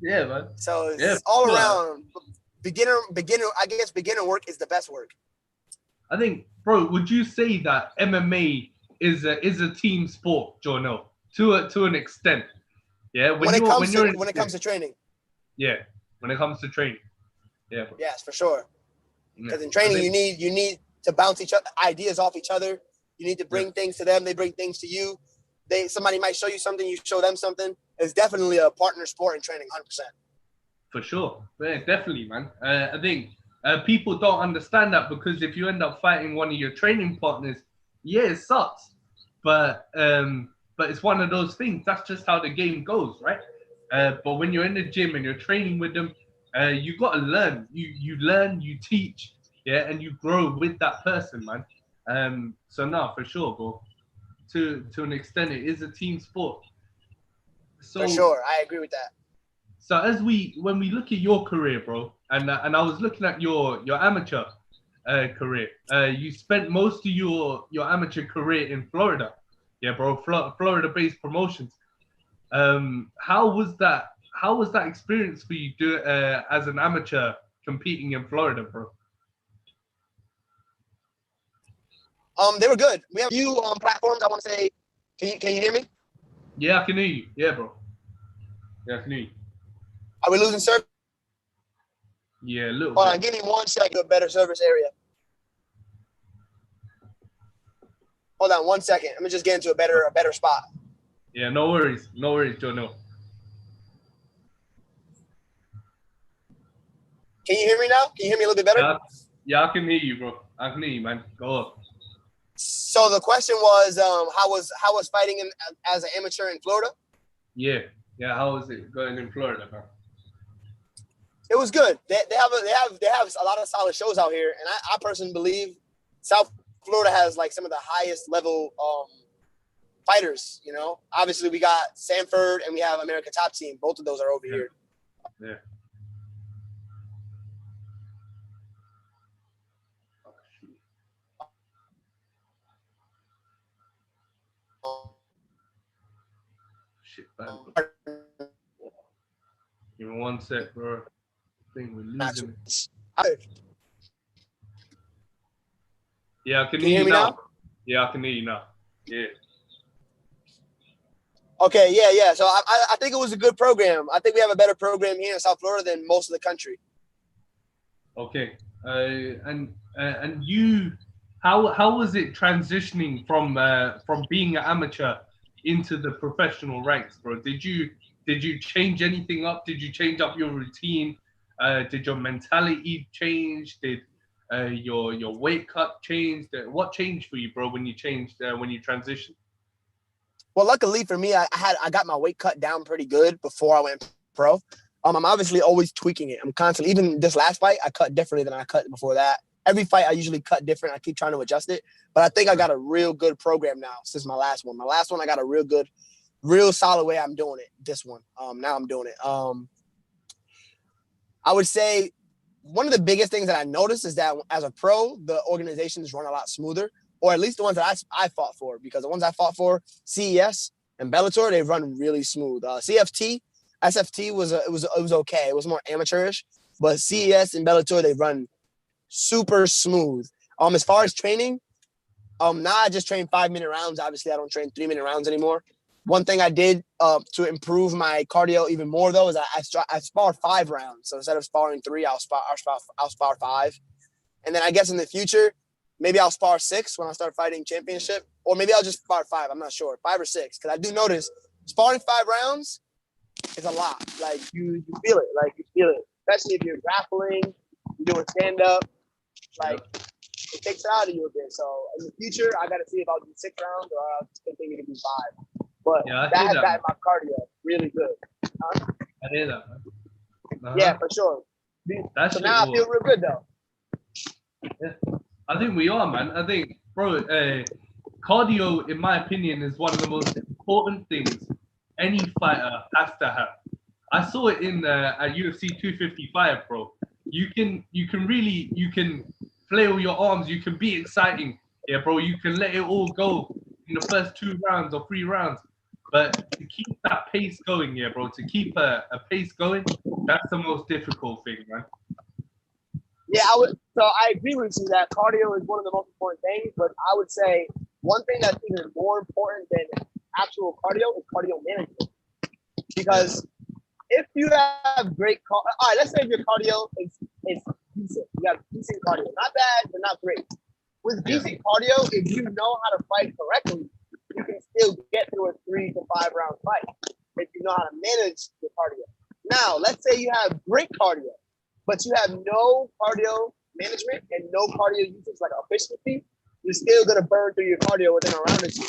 Yeah, man. So it's all around beginner. I guess beginner work is the best work. I think, bro, would you say that MMA is a team sport, Jornel, to an extent? Yeah, when it comes to training. Yeah, when it comes to training. Yeah. Bro. Yes, for sure. Because in training, you need to bounce ideas off each other. You need to bring things to them. They bring things to you. Somebody might show you something. You show them something. It's definitely a partner sport in training, 100%. For sure. Yeah, definitely, man. I think people don't understand that, because if you end up fighting one of your training partners, yeah, it sucks. But it's one of those things. That's just how the game goes, right? But when you're in the gym and you're training with them, you got to learn. You learn, you teach, yeah, and you grow with that person, man. So no, for sure, bro. To an extent, it is a team sport. So, for sure, I agree with that. So when we look at your career, bro, and I was looking at your amateur career. You spent most of your amateur career in Florida, yeah, bro. Florida-based promotions. How was that experience for you as an amateur competing in Florida, bro? They were good. We have a few platforms. I want to say, can you hear me? Yeah, I can hear you. Yeah, bro. Yeah, I can hear you. Are we losing service? Yeah, a little Hold bit. on, give me 1 second. A better service area. Hold on 1 second. Let me just get into a better spot. Yeah, no worries, Jornel. Can you hear me now? Can you hear me a little bit better? Yeah, I can hear you, bro. I can hear you, man. Go on. So the question was, how was fighting as an amateur in Florida? Yeah. How was it going in Florida, man? It was good. They have a lot of solid shows out here, and I personally believe South Florida has like some of the highest level fighters. You know, obviously we got Sanford and we have America Top Team. Both of those are over here. Yeah. Shit, man. Give me 1 sec, bro. I think we're losing it. Yeah, I can hear you now. Yeah, I can hear you now. Yeah. Okay, yeah. So I think it was a good program. I think we have a better program here in South Florida than most of the country. Okay. And you, how was it transitioning from being an amateur into the professional ranks, bro? Did you change anything up? Did you change up your routine? Did your mentality change? Did your weight cut change? What changed for you, bro, when you transitioned? Well, luckily for me, I got my weight cut down pretty good before I went pro. I'm obviously always tweaking it. I'm constantly, even this last fight, I cut differently than I cut before that. Every fight I usually cut different. I keep trying to adjust it, but I think I got a real good program now since my last one. My last one, I got a real solid way I'm doing it. This one, now I'm doing it. I would say one of the biggest things that I noticed is that as a pro, the organizations run a lot smoother, or at least the ones that I fought for, because the ones I fought for, CES and Bellator, they run really smooth. CFT, SFT it was okay. It was more amateurish, but CES and Bellator, they run super smooth. As far as training, now I just train 5-minute rounds. Obviously, I don't train 3-minute rounds anymore. One thing I did to improve my cardio even more, though, is I sparred 5 rounds. So instead of sparring 3, I'll spar 5. And then I guess in the future, maybe I'll spar 6 when I start fighting championship, or maybe I'll just spar 5. I'm not sure, 5 or 6, because I do notice sparring 5 rounds is a lot. Like you feel it, especially if you're grappling, you're doing stand up. Like it takes it out of you a bit. So in the future, I got to see if I'll do 6 rounds or I'll continue to do 5. But yeah, that has gotten my cardio really good. Huh? I hear that, man. Yeah, for sure. So now I feel real good, though. Yeah. I think we are, man. I think, bro, cardio, in my opinion, is one of the most important things any fighter has to have. I saw it in at UFC 255, bro. You can flail your arms. You can be exciting, yeah, bro. You can let it all go in the first 2 rounds or 3 rounds. But to keep that pace going, yeah, bro, to keep a pace going, that's the most difficult thing, man. Yeah, so I agree with you that cardio is one of the most important things, but I would say one thing that's even more important than actual cardio is cardio management. Because if you have great all right, let's say if your cardio is decent. You have decent cardio. Not bad, but not great. With decent cardio, if you know how to fight correctly, you can still get through a 3 to 5 round fight if you know how to manage the cardio. Now, let's say you have great cardio, but you have no cardio management and no cardio usage like efficiency, you're still gonna burn through your cardio within a round or 2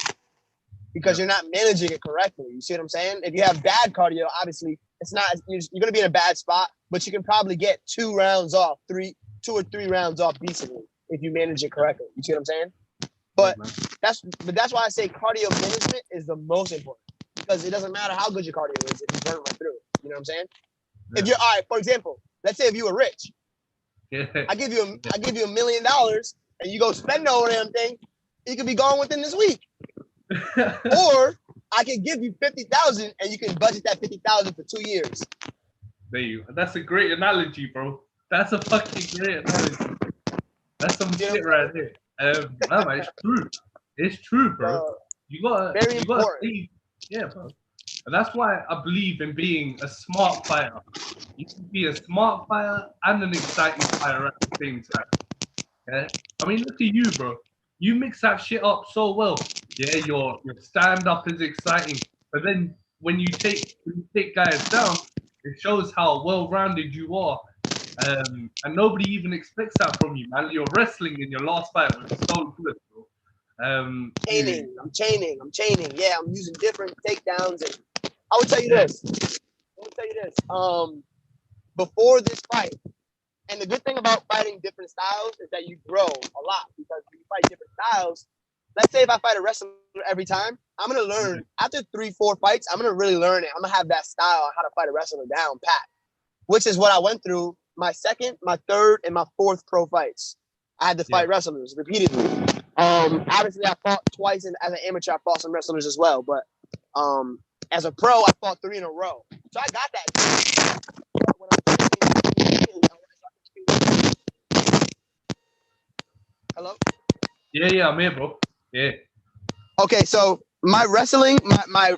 because you're not managing it correctly. You see what I'm saying? If you have bad cardio, obviously it's not. You're gonna be in a bad spot, but you can probably get 2 rounds off, 2 or 3 rounds off decently if you manage it correctly. You see what I'm saying? But that's why I say cardio management is the most important, because it doesn't matter how good your cardio is if you burn right through it. You know what I'm saying? Yeah. If you're all right, for example, let's say if you were rich, I give you $1 million and you go spend the whole damn thing, you could be gone within this week. Or I can give you 50,000 and you can budget that 50,000 for 2 years. There you. That's a great analogy, bro. That's a fucking great analogy. That's some shit right there. No, man, it's true. It's true, bro. You gotta see, yeah, bro. And that's why I believe in being a smart fighter. You can be a smart fighter and an exciting fighter at the same time. Okay? I mean, look at you, bro. you mix that shit up so well. Yeah, your stand up is exciting, but then when you take guys down, it shows how well rounded you are. And nobody even expects that from you, man. Your wrestling in your last fight was so good, bro. I'm chaining. Yeah, I'm using different takedowns. And I will tell you this. Before this fight, and the good thing about fighting different styles is that you grow a lot, because when you fight different styles, let's say if I fight a wrestler every time, I'm gonna learn after 3-4 fights. I'm gonna really learn it. I'm gonna have that style, how to fight a wrestler down pat, which is what I went through my second, my third, and my fourth pro fights. I had to fight wrestlers repeatedly. Obviously, I fought twice, and as an amateur, I fought some wrestlers as well. But as a pro, I fought 3 in a row, so I got that. Hello? Yeah, I'm here, bro. Yeah. Okay, so my wrestling, my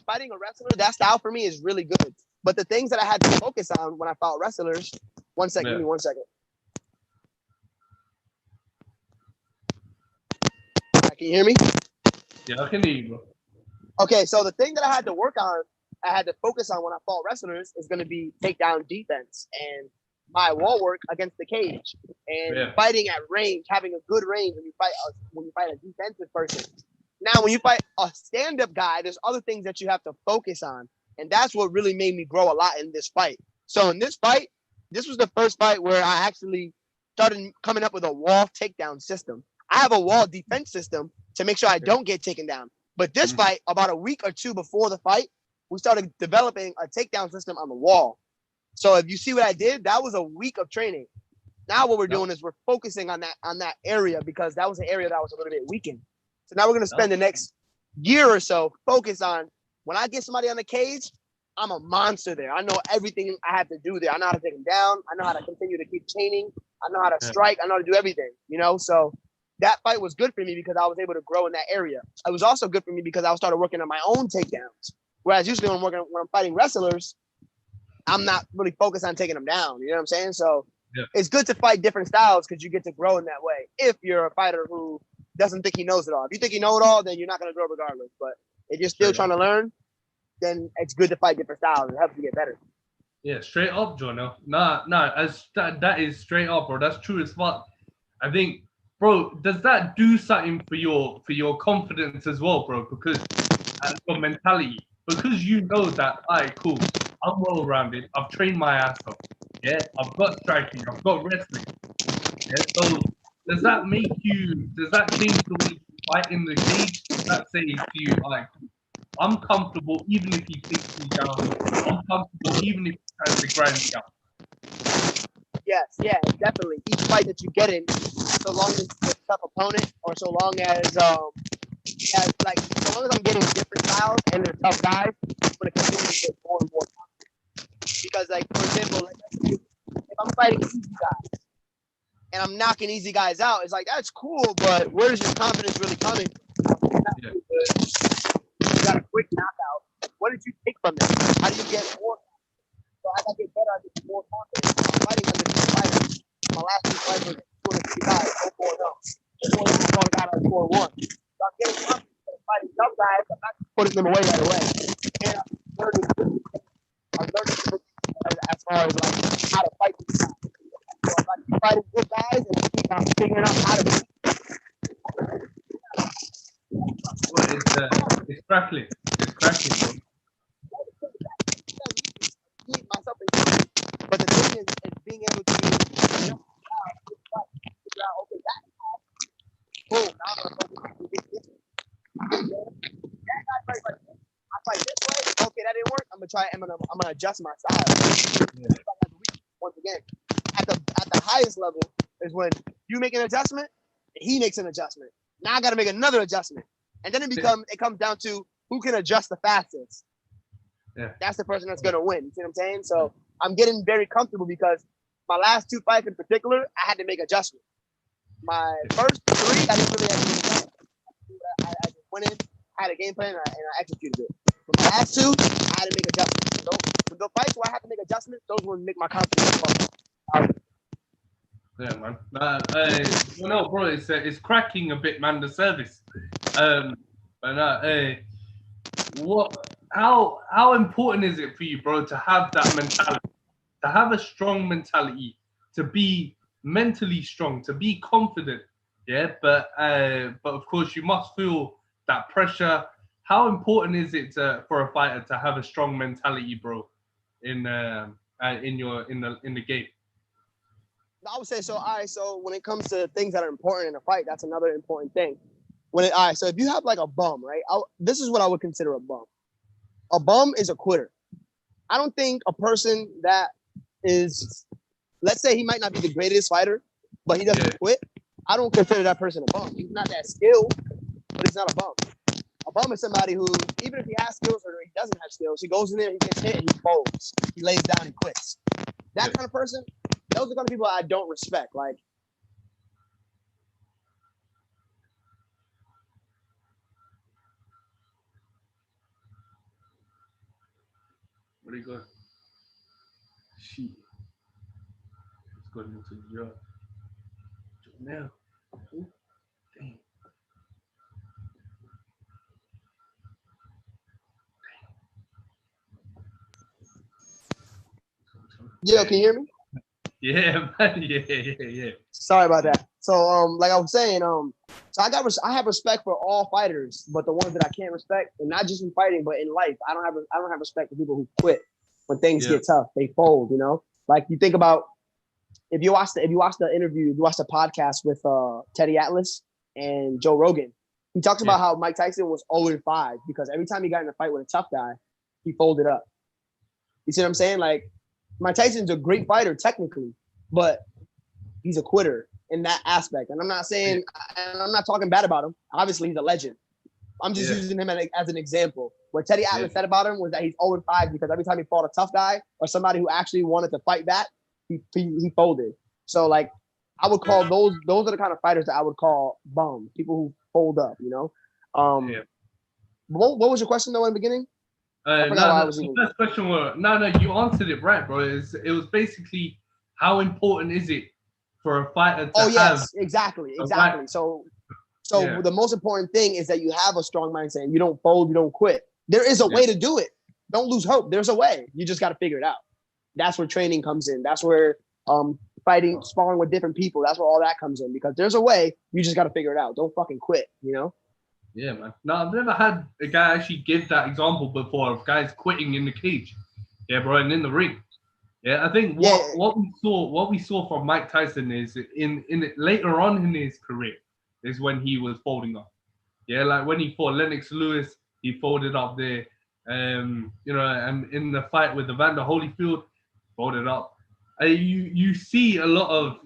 fighting a wrestler, that style for me is really good. But the things that I had to focus on when I fought wrestlers, one second, give me 1 second. Can you hear me? Yeah, I can hear you, bro. Okay, so the thing that I had to work on, I had to focus on when I fought wrestlers is going to be takedown defense and my wall work against the cage and fighting at range, having a good range when you fight a defensive person. Now, when you fight a stand-up guy, there's other things that you have to focus on, and that's what really made me grow a lot in this fight. So in this fight, this was the first fight where I actually started coming up with a wall takedown system. I have a wall defense system to make sure I don't get taken down. But this fight, about a week or two before the fight, we started developing a takedown system on the wall. So if you see what I did, that was a week of training. Now what we're doing is we're focusing on that area, because that was an area that was a little bit weakened. So now we're going to spend the next year or so focus on, when I get somebody on the cage, I'm a monster there. I know everything I have to do there. I know how to take them down. I know how to continue to keep chaining. I know how to strike. I know how to do everything, So that fight was good for me because I was able to grow in that area. It was also good for me because I started working on my own takedowns. Whereas usually when I'm fighting wrestlers, I'm not really focused on taking them down. You know what I'm saying? So it's good to fight different styles because you get to grow in that way. If you're a fighter who doesn't think he knows it all. If you think you know it all, then you're not going to grow regardless. But if you're still trying to learn, then it's good to fight different styles. It helps you get better. Yeah, straight up, Jornel. Nah, that is straight up, bro. That's true as fuck. I think, bro, does that do something for your confidence as well, bro? Because and your mentality, because you know that, alright, cool, I'm well rounded. I've trained my ass off. Yeah, I've got striking. I've got wrestling. Yeah, so does that change the way you fight in the cage? Does that say to you, like, I'm comfortable even if he takes me down. I'm comfortable even if he tries to grind me out. Yes, yeah, definitely. Each fight that you get in, so long as it's a tough opponent, or so long as so long as I'm getting different styles and they're tough guys, I'm gonna continue to get more and more confident. Because, like, for example, if I'm fighting easy guys and I'm knocking easy guys out, it's like, that's cool, but where's your confidence really coming from? Yeah. You got a quick knockout. What did you take from that? How do you get more? So as I get better, I get more confident. I'm fighting under these fighters. My last 2 fights were 2 guys, 4-0. 4 guys on 4-1. So I'm getting confident. I'm fighting some guys, I'm not putting them away right away. And I'm learning as far as like how to fight these guys. So if I keep fighting good guys and I keep figuring out how to beat. It's crackling. It's crackling, bro. Myself in, but the thing is being able to figure out, okay, boom, now I'm gonna go get this. I fight this way. Okay, that didn't work. I'm gonna adjust my style. Yeah. Once again, at the highest level is when you make an adjustment, and he makes an adjustment. Now I got to make another adjustment, and then it comes down to who can adjust the fastest. Yeah. That's the person that's gonna win. You see what I'm saying? So I'm getting very comfortable because my last 2 fights in particular, I had to make adjustments. My first 3, I didn't really have to make adjustments. I just went in, I had a game plan, and I executed it. But my last 2, I had to make adjustments. So with the fights where I had to make adjustments, those would make my confidence fun. Yeah, man. No, bro, it's cracking a bit, man. The service. But what? How important is it for you, bro, to have that mentality, to have a strong mentality, to be mentally strong, to be confident? Yeah, but of course you must feel that pressure. How important is it for a fighter to have a strong mentality, bro, in the game? I would say so. All right. So when it comes to things that are important in a fight, that's another important thing. All right. So if you have like a bum, right? This is what I would consider a bum. A bum is a quitter. I don't think a person that is, let's say he might not be the greatest fighter, but he doesn't quit. I don't consider that person a bum. He's not that skilled, but he's not a bum. A bum is somebody who, even if he has skills or he doesn't have skills, he goes in there, he gets hit, and he folds. He lays down and quits. That kind of person, those are the kind of people I don't respect. Like, What do you got? Shit. It's going into Jornel. Damn. yo, can you hear me? Yeah, man. Yeah. Sorry about that. So, like I was saying, so I have respect for all fighters, but the ones that I can't respect, and not just in fighting, but in life, I don't have respect for people who quit when things get tough. They fold, you know. Like you think about if you watch the interview, you watch the podcast with Teddy Atlas and Joe Rogan. He talks about how Mike Tyson was 0-5 because every time he got in a fight with a tough guy, he folded up. You see what I'm saying? Like Mike Tyson's a great fighter technically, but he's a quitter in that aspect. And I'm not saying, and I'm not talking bad about him. Obviously, he's a legend. I'm just using him as an example. What Teddy Atlas said about him was that he's 0-5 because every time he fought a tough guy or somebody who actually wanted to fight back, he folded. So like, I would call those are the kind of fighters that I would call bums, people who fold up. You know. What was your question though in the beginning? The first question was no. You answered it right, bro. It was basically how important is it for a fighter to have? Exactly. So the most important thing is that you have a strong mindset and you don't fold, you don't quit. There is a way to do it. Don't lose hope. There's a way. You just got to figure it out. That's where training comes in. That's where fighting, sparring with different people. That's where all that comes in because there's a way. You just got to figure it out. Don't fucking quit. You know. Yeah, man. No, I've never had a guy actually give that example before of guys quitting in the cage. Yeah, bro, and in the ring. Yeah, I think what we saw from Mike Tyson is in later on in his career is when he was folding up. Yeah, like when he fought Lennox Lewis, he folded up there. You know, and in the fight with Evander Holyfield, folded up. You do see a lot of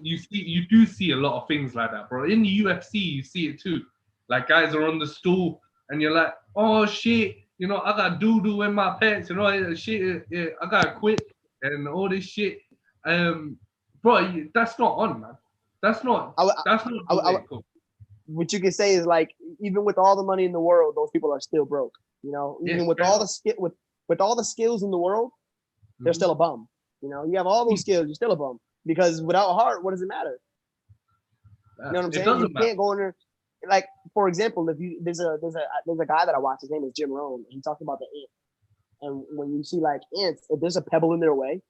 things like that, bro. In the UFC, you see it too. Like guys are on the stool, and you're like, oh shit, you know, I got doo-doo in my pants, you know, shit, I gotta quit and all this shit. Bro, that's not on, man. That's not. What you can say is like, even with all the money in the world, those people are still broke. You know, even with all the skills in the world, they're still a bum. You know, you have all those skills, you're still a bum because without heart, what does it matter? You know what I'm saying? You can't go in there. Like for example, if you there's a guy that I watch. His name is Jim Rohn. He talks about the ant, and when you see like ants, if there's a pebble in their way,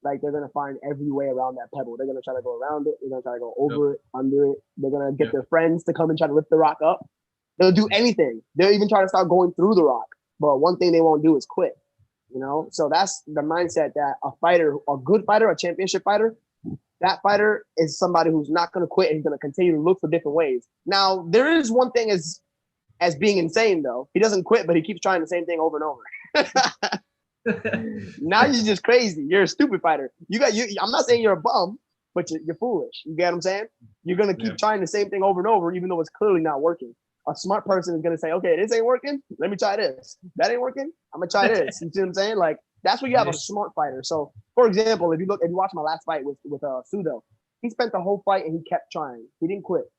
like they're gonna find every way around that pebble. They're gonna try to go around it. They're gonna try to go over it, under it. They're gonna get their friends to come and try to lift the rock up. They'll do anything. They'll even try to start going through the rock. But one thing they won't do is quit. You know, so that's the mindset that a good fighter, a championship fighter, that fighter is somebody who's not going to quit and he's going to continue to look for different ways. Now, there is one thing as being insane, though. He doesn't quit, but he keeps trying the same thing over and over. Now you're just crazy. You're a stupid fighter. I'm not saying you're a bum, but you're foolish. You get what I'm saying? You're going to keep trying the same thing over and over, even though it's clearly not working. A smart person is going to say, okay, this ain't working. Let me try this. That ain't working. I'm going to try this. You see what I'm saying? Like, that's where you have a smart fighter. So, for example, if you watch my last fight with Sudo, he spent the whole fight and he kept trying. He didn't quit.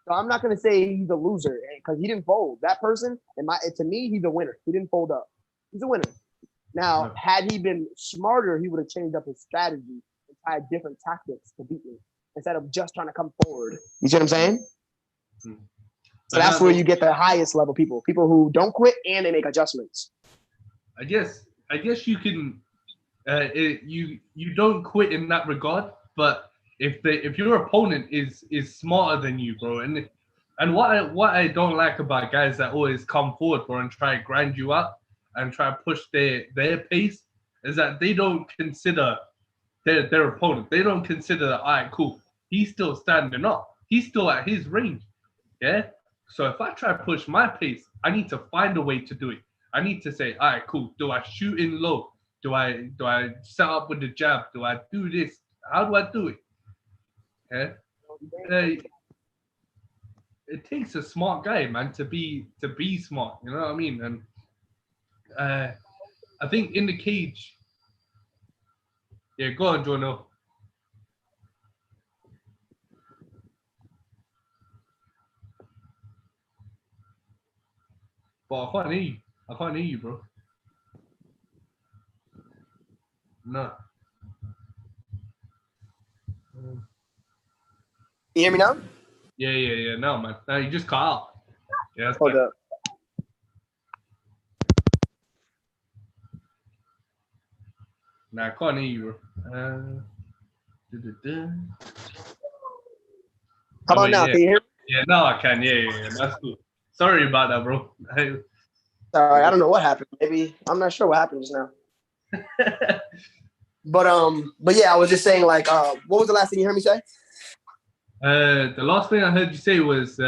So I'm not going to say he's a loser because he didn't fold. That person, to me, he's a winner. He didn't fold up. He's a winner. Now, had he been smarter, he would have changed up his strategy and tried different tactics to beat me. instead of just trying to come forward. You see what I'm saying? Hmm. So that's where you get the highest level people who don't quit and they make adjustments. I guess you can. You don't quit in that regard, but if your opponent is smarter than you, bro, and what I don't like about guys that always come forward, bro, and try to grind you out and try to push their pace is that they don't consider their opponent. They don't consider that, all right, cool, he's still standing up. He's still at his range. Yeah? So if I try to push my pace, I need to find a way to do it. I need to say, all right, cool. Do I shoot in low? Do I set up with the jab? Do I do this? How do I do it? Yeah? It takes a smart guy, man, to be smart. You know what I mean? And I think in the cage. Yeah, go on, Jornel. But I can't hear you. I can't hear you, bro. No. You hear me now? Yeah. No, man. No, you just cut out. Yeah. Hold up. Nah, I can't hear you, bro. How about now? Yeah. Can you hear me? Yeah, now I can. Yeah. That's cool. Sorry about that, bro. Sorry, I don't know what happened. Maybe I'm not sure what happened just now. But yeah, I was just saying, like, what was the last thing you heard me say? The last thing I heard you say was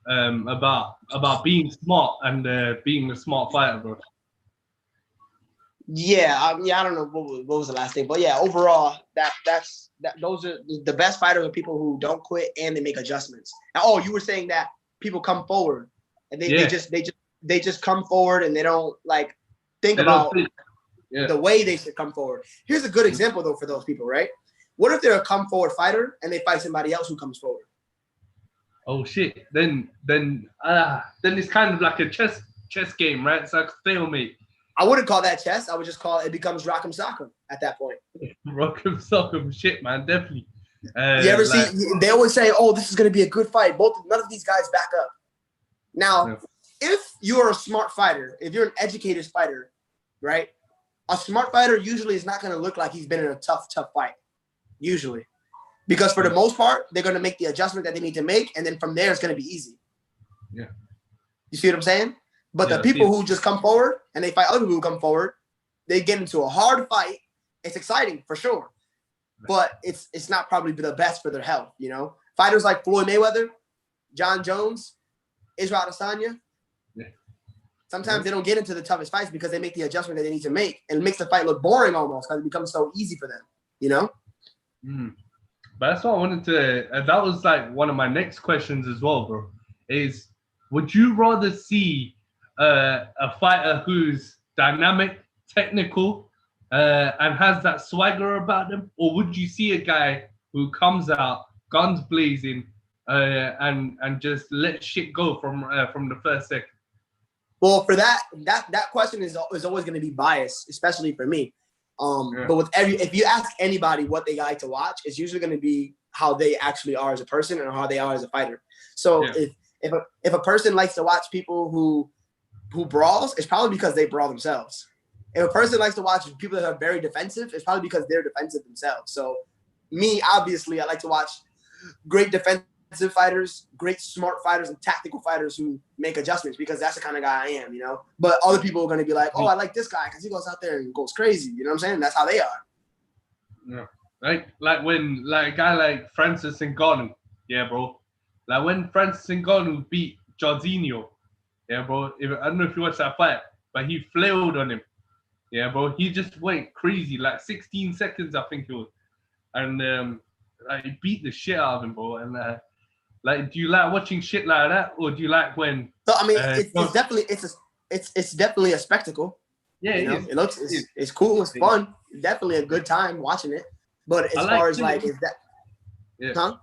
about being smart and being a smart fighter, bro. Yeah, I don't know what was the last thing, but yeah, overall, those are the best fighters are people who don't quit and they make adjustments. Now, you were saying that people come forward and they just come forward and they don't like think about the way they should come forward. Here's a good example though for those people, right? What if they're a come forward fighter and they fight somebody else who comes forward? Oh shit! Then it's kind of like a chess game, right? It's like a stalemate. I wouldn't call that chess. I would just call it becomes rock'em sock'em at that point. Rock'em sock'em, shit, man, definitely. You ever see? They always say, "Oh, this is going to be a good fight." None of these guys back up. Now, if you're a smart fighter, if you're an educated fighter, right? A smart fighter usually is not going to look like he's been in a tough fight. Usually, because for the most part, they're going to make the adjustment that they need to make, and then from there, it's going to be easy. Yeah. You see what I'm saying? But the people who just come forward and they fight other people who come forward, they get into a hard fight. It's exciting for sure, but it's not probably the best for their health. You know, fighters like Floyd Mayweather, John Jones, Israel Adesanya. Yeah. Sometimes they don't get into the toughest fights because they make the adjustment that they need to make, and it makes the fight look boring almost because it becomes so easy for them. You know. But that's what I wanted to. That was like one of my next questions as well, bro. Is would you rather see a fighter who's dynamic, technical, and has that swagger about them, or would you see a guy who comes out guns blazing and just let shit go from the first second? Well, for that question is always going to be biased, especially for me. But if you ask anybody what they like to watch, it's usually going to be how they actually are as a person and how they are as a fighter. So if a person likes to watch people who brawls, it's probably because they brawl themselves. If a person likes to watch people that are very defensive, it's probably because they're defensive themselves. So me, obviously, I like to watch great defensive fighters, great smart fighters, and tactical fighters who make adjustments because that's the kind of guy I am, you know. But other people are going to be like, oh, I like this guy because he goes out there and goes crazy. You know what I'm saying? That's how they are. Yeah. Like when a guy like Francis Ngannou, yeah, bro. Like when Francis Ngannou beat Jorginho, yeah, bro. I don't know if you watched that fight, but he flailed on him. Yeah, bro. He just went crazy, like 16 seconds, I think it was. And he beat the shit out of him, bro. And like, do you like watching shit like that, or do you like when? So I mean, it's definitely a spectacle. Yeah, you know? It's cool, it's fun, definitely a good time watching it. But as far as like, is that? Yeah. Huh?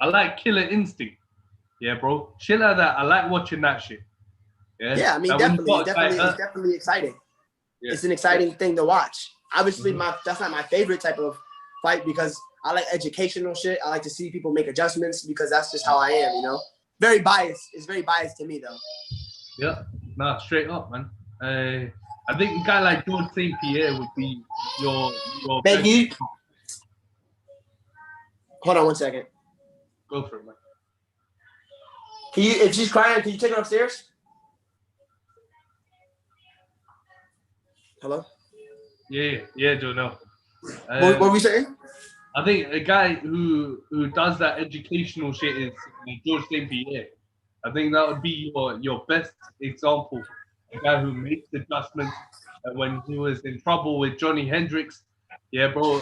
I like Killer Instinct. Yeah, bro. Shit like that. I like watching that shit. Yeah, I mean, it's definitely exciting. Yeah. It's an exciting thing to watch. Obviously, that's not my favorite type of fight because I like educational shit. I like to see people make adjustments because that's just how I am, you know. Very biased. It's very biased to me though. Yeah, nah, straight up, man. I think a guy like George St. Pierre would be your Man, best. Hold on 1 second. Go for it, man. Can you, if she's crying, can you take her upstairs? Hello? Yeah, Jornel. What were we saying? I think a guy who does that educational shit is George St. Pierre. I think that would be your best example. A guy who makes adjustments when he was in trouble with Johnny Hendricks. Yeah, bro.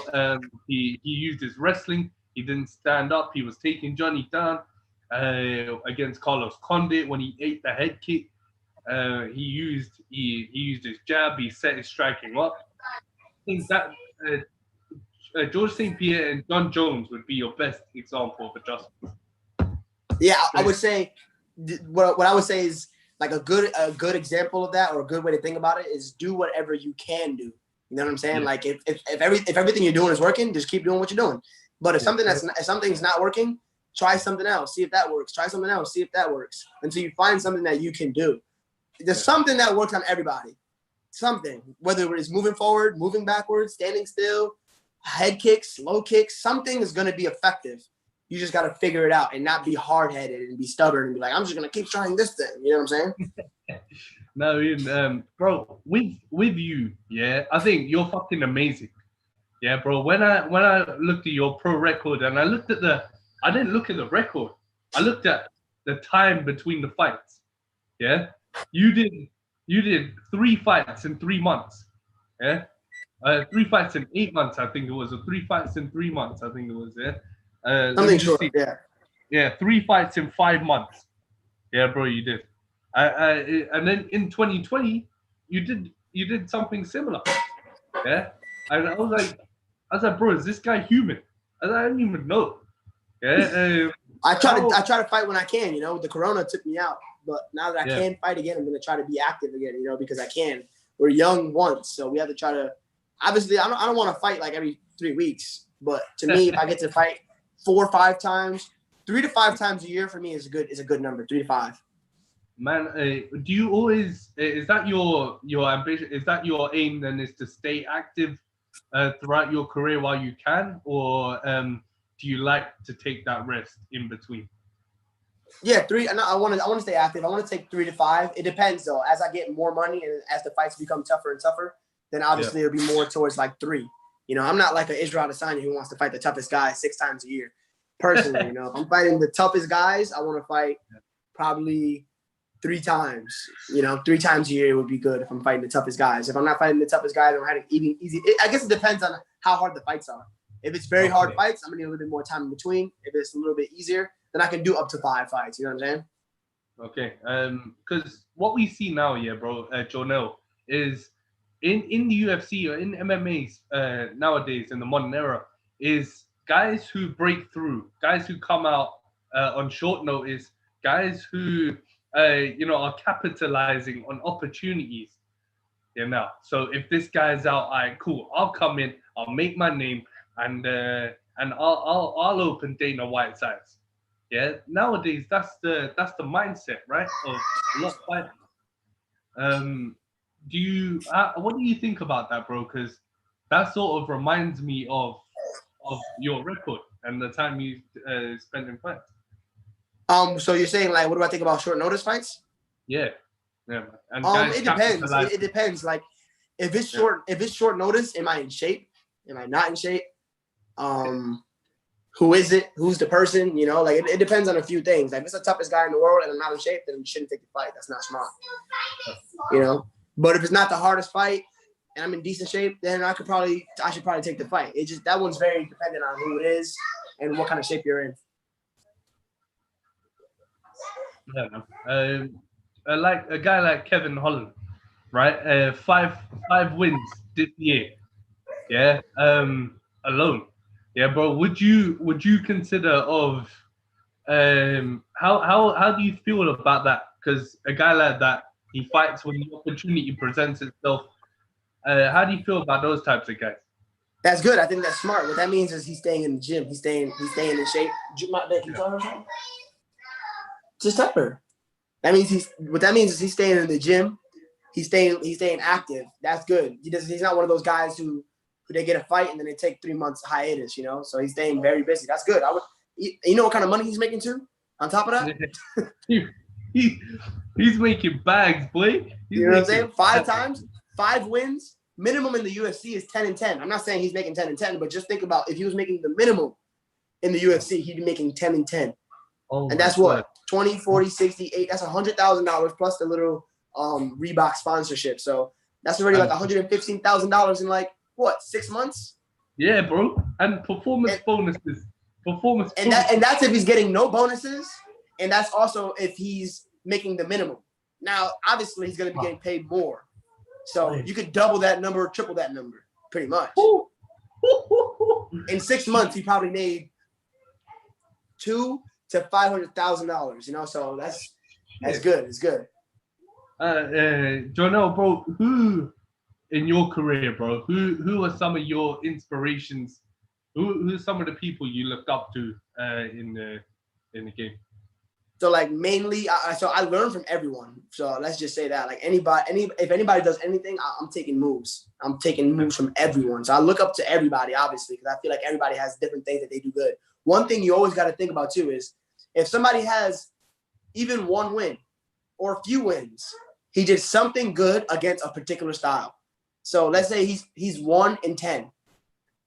He used his wrestling. He didn't stand up. He was taking Johnny down against Carlos Condit when he ate the head kick. He used his jab. He set his striking up. I think that George St. Pierre and John Jones would be your best example of adjustment. Yeah, I would say what I would say is like a good example of that, or a good way to think about it is do whatever you can do. You know what I'm saying? Yeah. Like if everything you're doing is working, just keep doing what you're doing. But if something's not working, try something else. See if that works. Try something else. See if that works until you find something that you can do. There's something that works on everybody. Something, whether it's moving forward, moving backwards, standing still, head kicks, low kicks, something is going to be effective. You just got to figure it out and not be hard-headed and be stubborn and be like, I'm just going to keep trying this thing. You know what I'm saying? No, bro, with you, yeah, I think you're fucking amazing. Yeah, bro. When I looked at your pro record and I didn't look at the record. I looked at the time between the fights. Yeah. You did 3 fights in 3 months. Yeah. 3 fights in 8 months, I think it was, or 3 fights in 3 months, I think it was. Yeah. Something short. Yeah. Yeah, 3 fights in 5 months. Yeah, bro, you did. And then in 2020, you did something similar. Yeah. And I was like, bro, is this guy human? I don't even know. Yeah. I try to fight when I can. You know, the corona took me out, but now that I can fight again, I'm gonna try to be active again. You know, because I can. We're young once, so we have to try to. Obviously, I don't want to fight like every 3 weeks, but to me, if I get to fight 4 or 5 times, 3 to 5 times a year for me is a good number. 3 to 5. Man, do you always? Is that your ambition? Is that your aim? Then is to stay active throughout your career while you can, or do you like to take that rest in between? Yeah, 3. I want to stay active. I want to take 3 to 5. It depends though. As I get more money and as the fights become tougher and tougher, then obviously it'll be more towards like 3. You know, I'm not like an Israel Adesanya who wants to fight the toughest guy 6 times a year. Personally, you know, if I'm fighting the toughest guys, I want to fight probably 3 times. You know, 3 times a year would be good if I'm fighting the toughest guys. If I'm not fighting the toughest guys, I'm having easy. I guess it depends on how hard the fights are. If it's very hard fights, I'm gonna need a little bit more time in between. If it's a little bit easier, then I can do up to 5 fights. You know what I'm saying? Okay. Because what we see now, bro, Jornel, is in the UFC or in MMA nowadays in the modern era, is guys who break through, guys who come out on short notice, guys who are capitalizing on opportunities. You know, so if this guy's out, all right, cool, I'll come in, I'll make my name, and I'll open Dana White's eyes. Yeah, nowadays that's the mindset, right? Of a lot of fighters. What do you think about that, bro? Because that sort of reminds me of your record and the time you spent in fights. So you're saying like, what do I think about short notice fights? Yeah. And it depends. It depends. Like, if it's short notice, am I in shape? Am I not in shape? Who is it? Who's the person? You know, like it depends on a few things. Like if it's the toughest guy in the world and I'm not in shape, then you shouldn't take the fight. That's not smart. You know. But if it's not the hardest fight and I'm in decent shape, then I should probably take the fight. It just, that one's very dependent on who it is and what kind of shape you're in. Yeah. Like a guy like Kevin Holland, right? 5 wins this year. Yeah. Alone. Yeah, bro. Would you consider of how do you feel about that? Because a guy like that, he fights when the opportunity presents itself. How do you feel about those types of guys? That's good. I think that's smart. What that means is he's staying in the gym. He's staying in shape. Can you tell her something? Just tell her. That means what that means is he's staying in the gym. He's staying active. That's good. He's not one of those guys who they get a fight and then they take 3 months hiatus, you know? So he's staying very busy. That's good. You know what kind of money he's making too? On top of that? He's making bags, boy. You know what I'm saying? 5 times, 5 wins. Minimum in the UFC is 10-10. I'm not saying he's making 10-10, but just think about if he was making the minimum in the UFC, he'd be making 10-10. Oh, and that's what? 20, 40, 60, 80. That's $100,000 plus the little Reebok sponsorship. So that's already like $115,000 in like what, 6 months? Yeah, bro. And performance bonuses. And that's if he's getting no bonuses, and that's also if he's making the minimum. Now, obviously, he's going to be getting paid more. So you could double that number, triple that number, pretty much. In 6 months, he probably made $200,000 to $500,000. You know, so that's good. It's good. Jornel, bro, who in your career, bro, who are some of your inspirations? Who are some of the people you look up to in the game? So like mainly, I learn from everyone. So let's just say that like if anybody does anything, I'm taking moves. I'm taking moves from everyone. So I look up to everybody, obviously, because I feel like everybody has different things that they do good. One thing you always got to think about too is if somebody has even 1 win or a few wins, he did something good against a particular style. So let's say he's 1-10.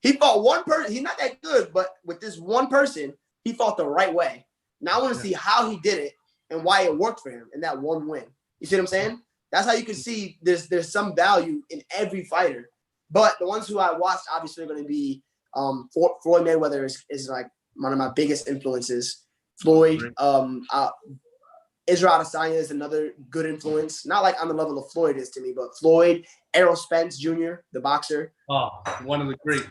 He fought one person. He's not that good, but with this one person, he fought the right way. Now I want to see how he did it and why it worked for him in that 1 win. You see what I'm saying? That's how you can see there's some value in every fighter. But the ones who I watched obviously are going to be Floyd Mayweather is like one of my biggest influences. Floyd, Israel Adesanya is another good influence. Not like on the level of Floyd is to me, but Floyd, Errol Spence Jr., the boxer. Oh, one of the greats.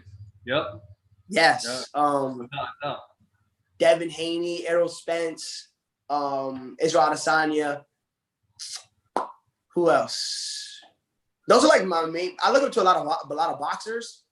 Yep. Yes. Yep. Devin Haney, Errol Spence, Israel Adesanya. Who else? Those are like my main. I look up to a lot of boxers,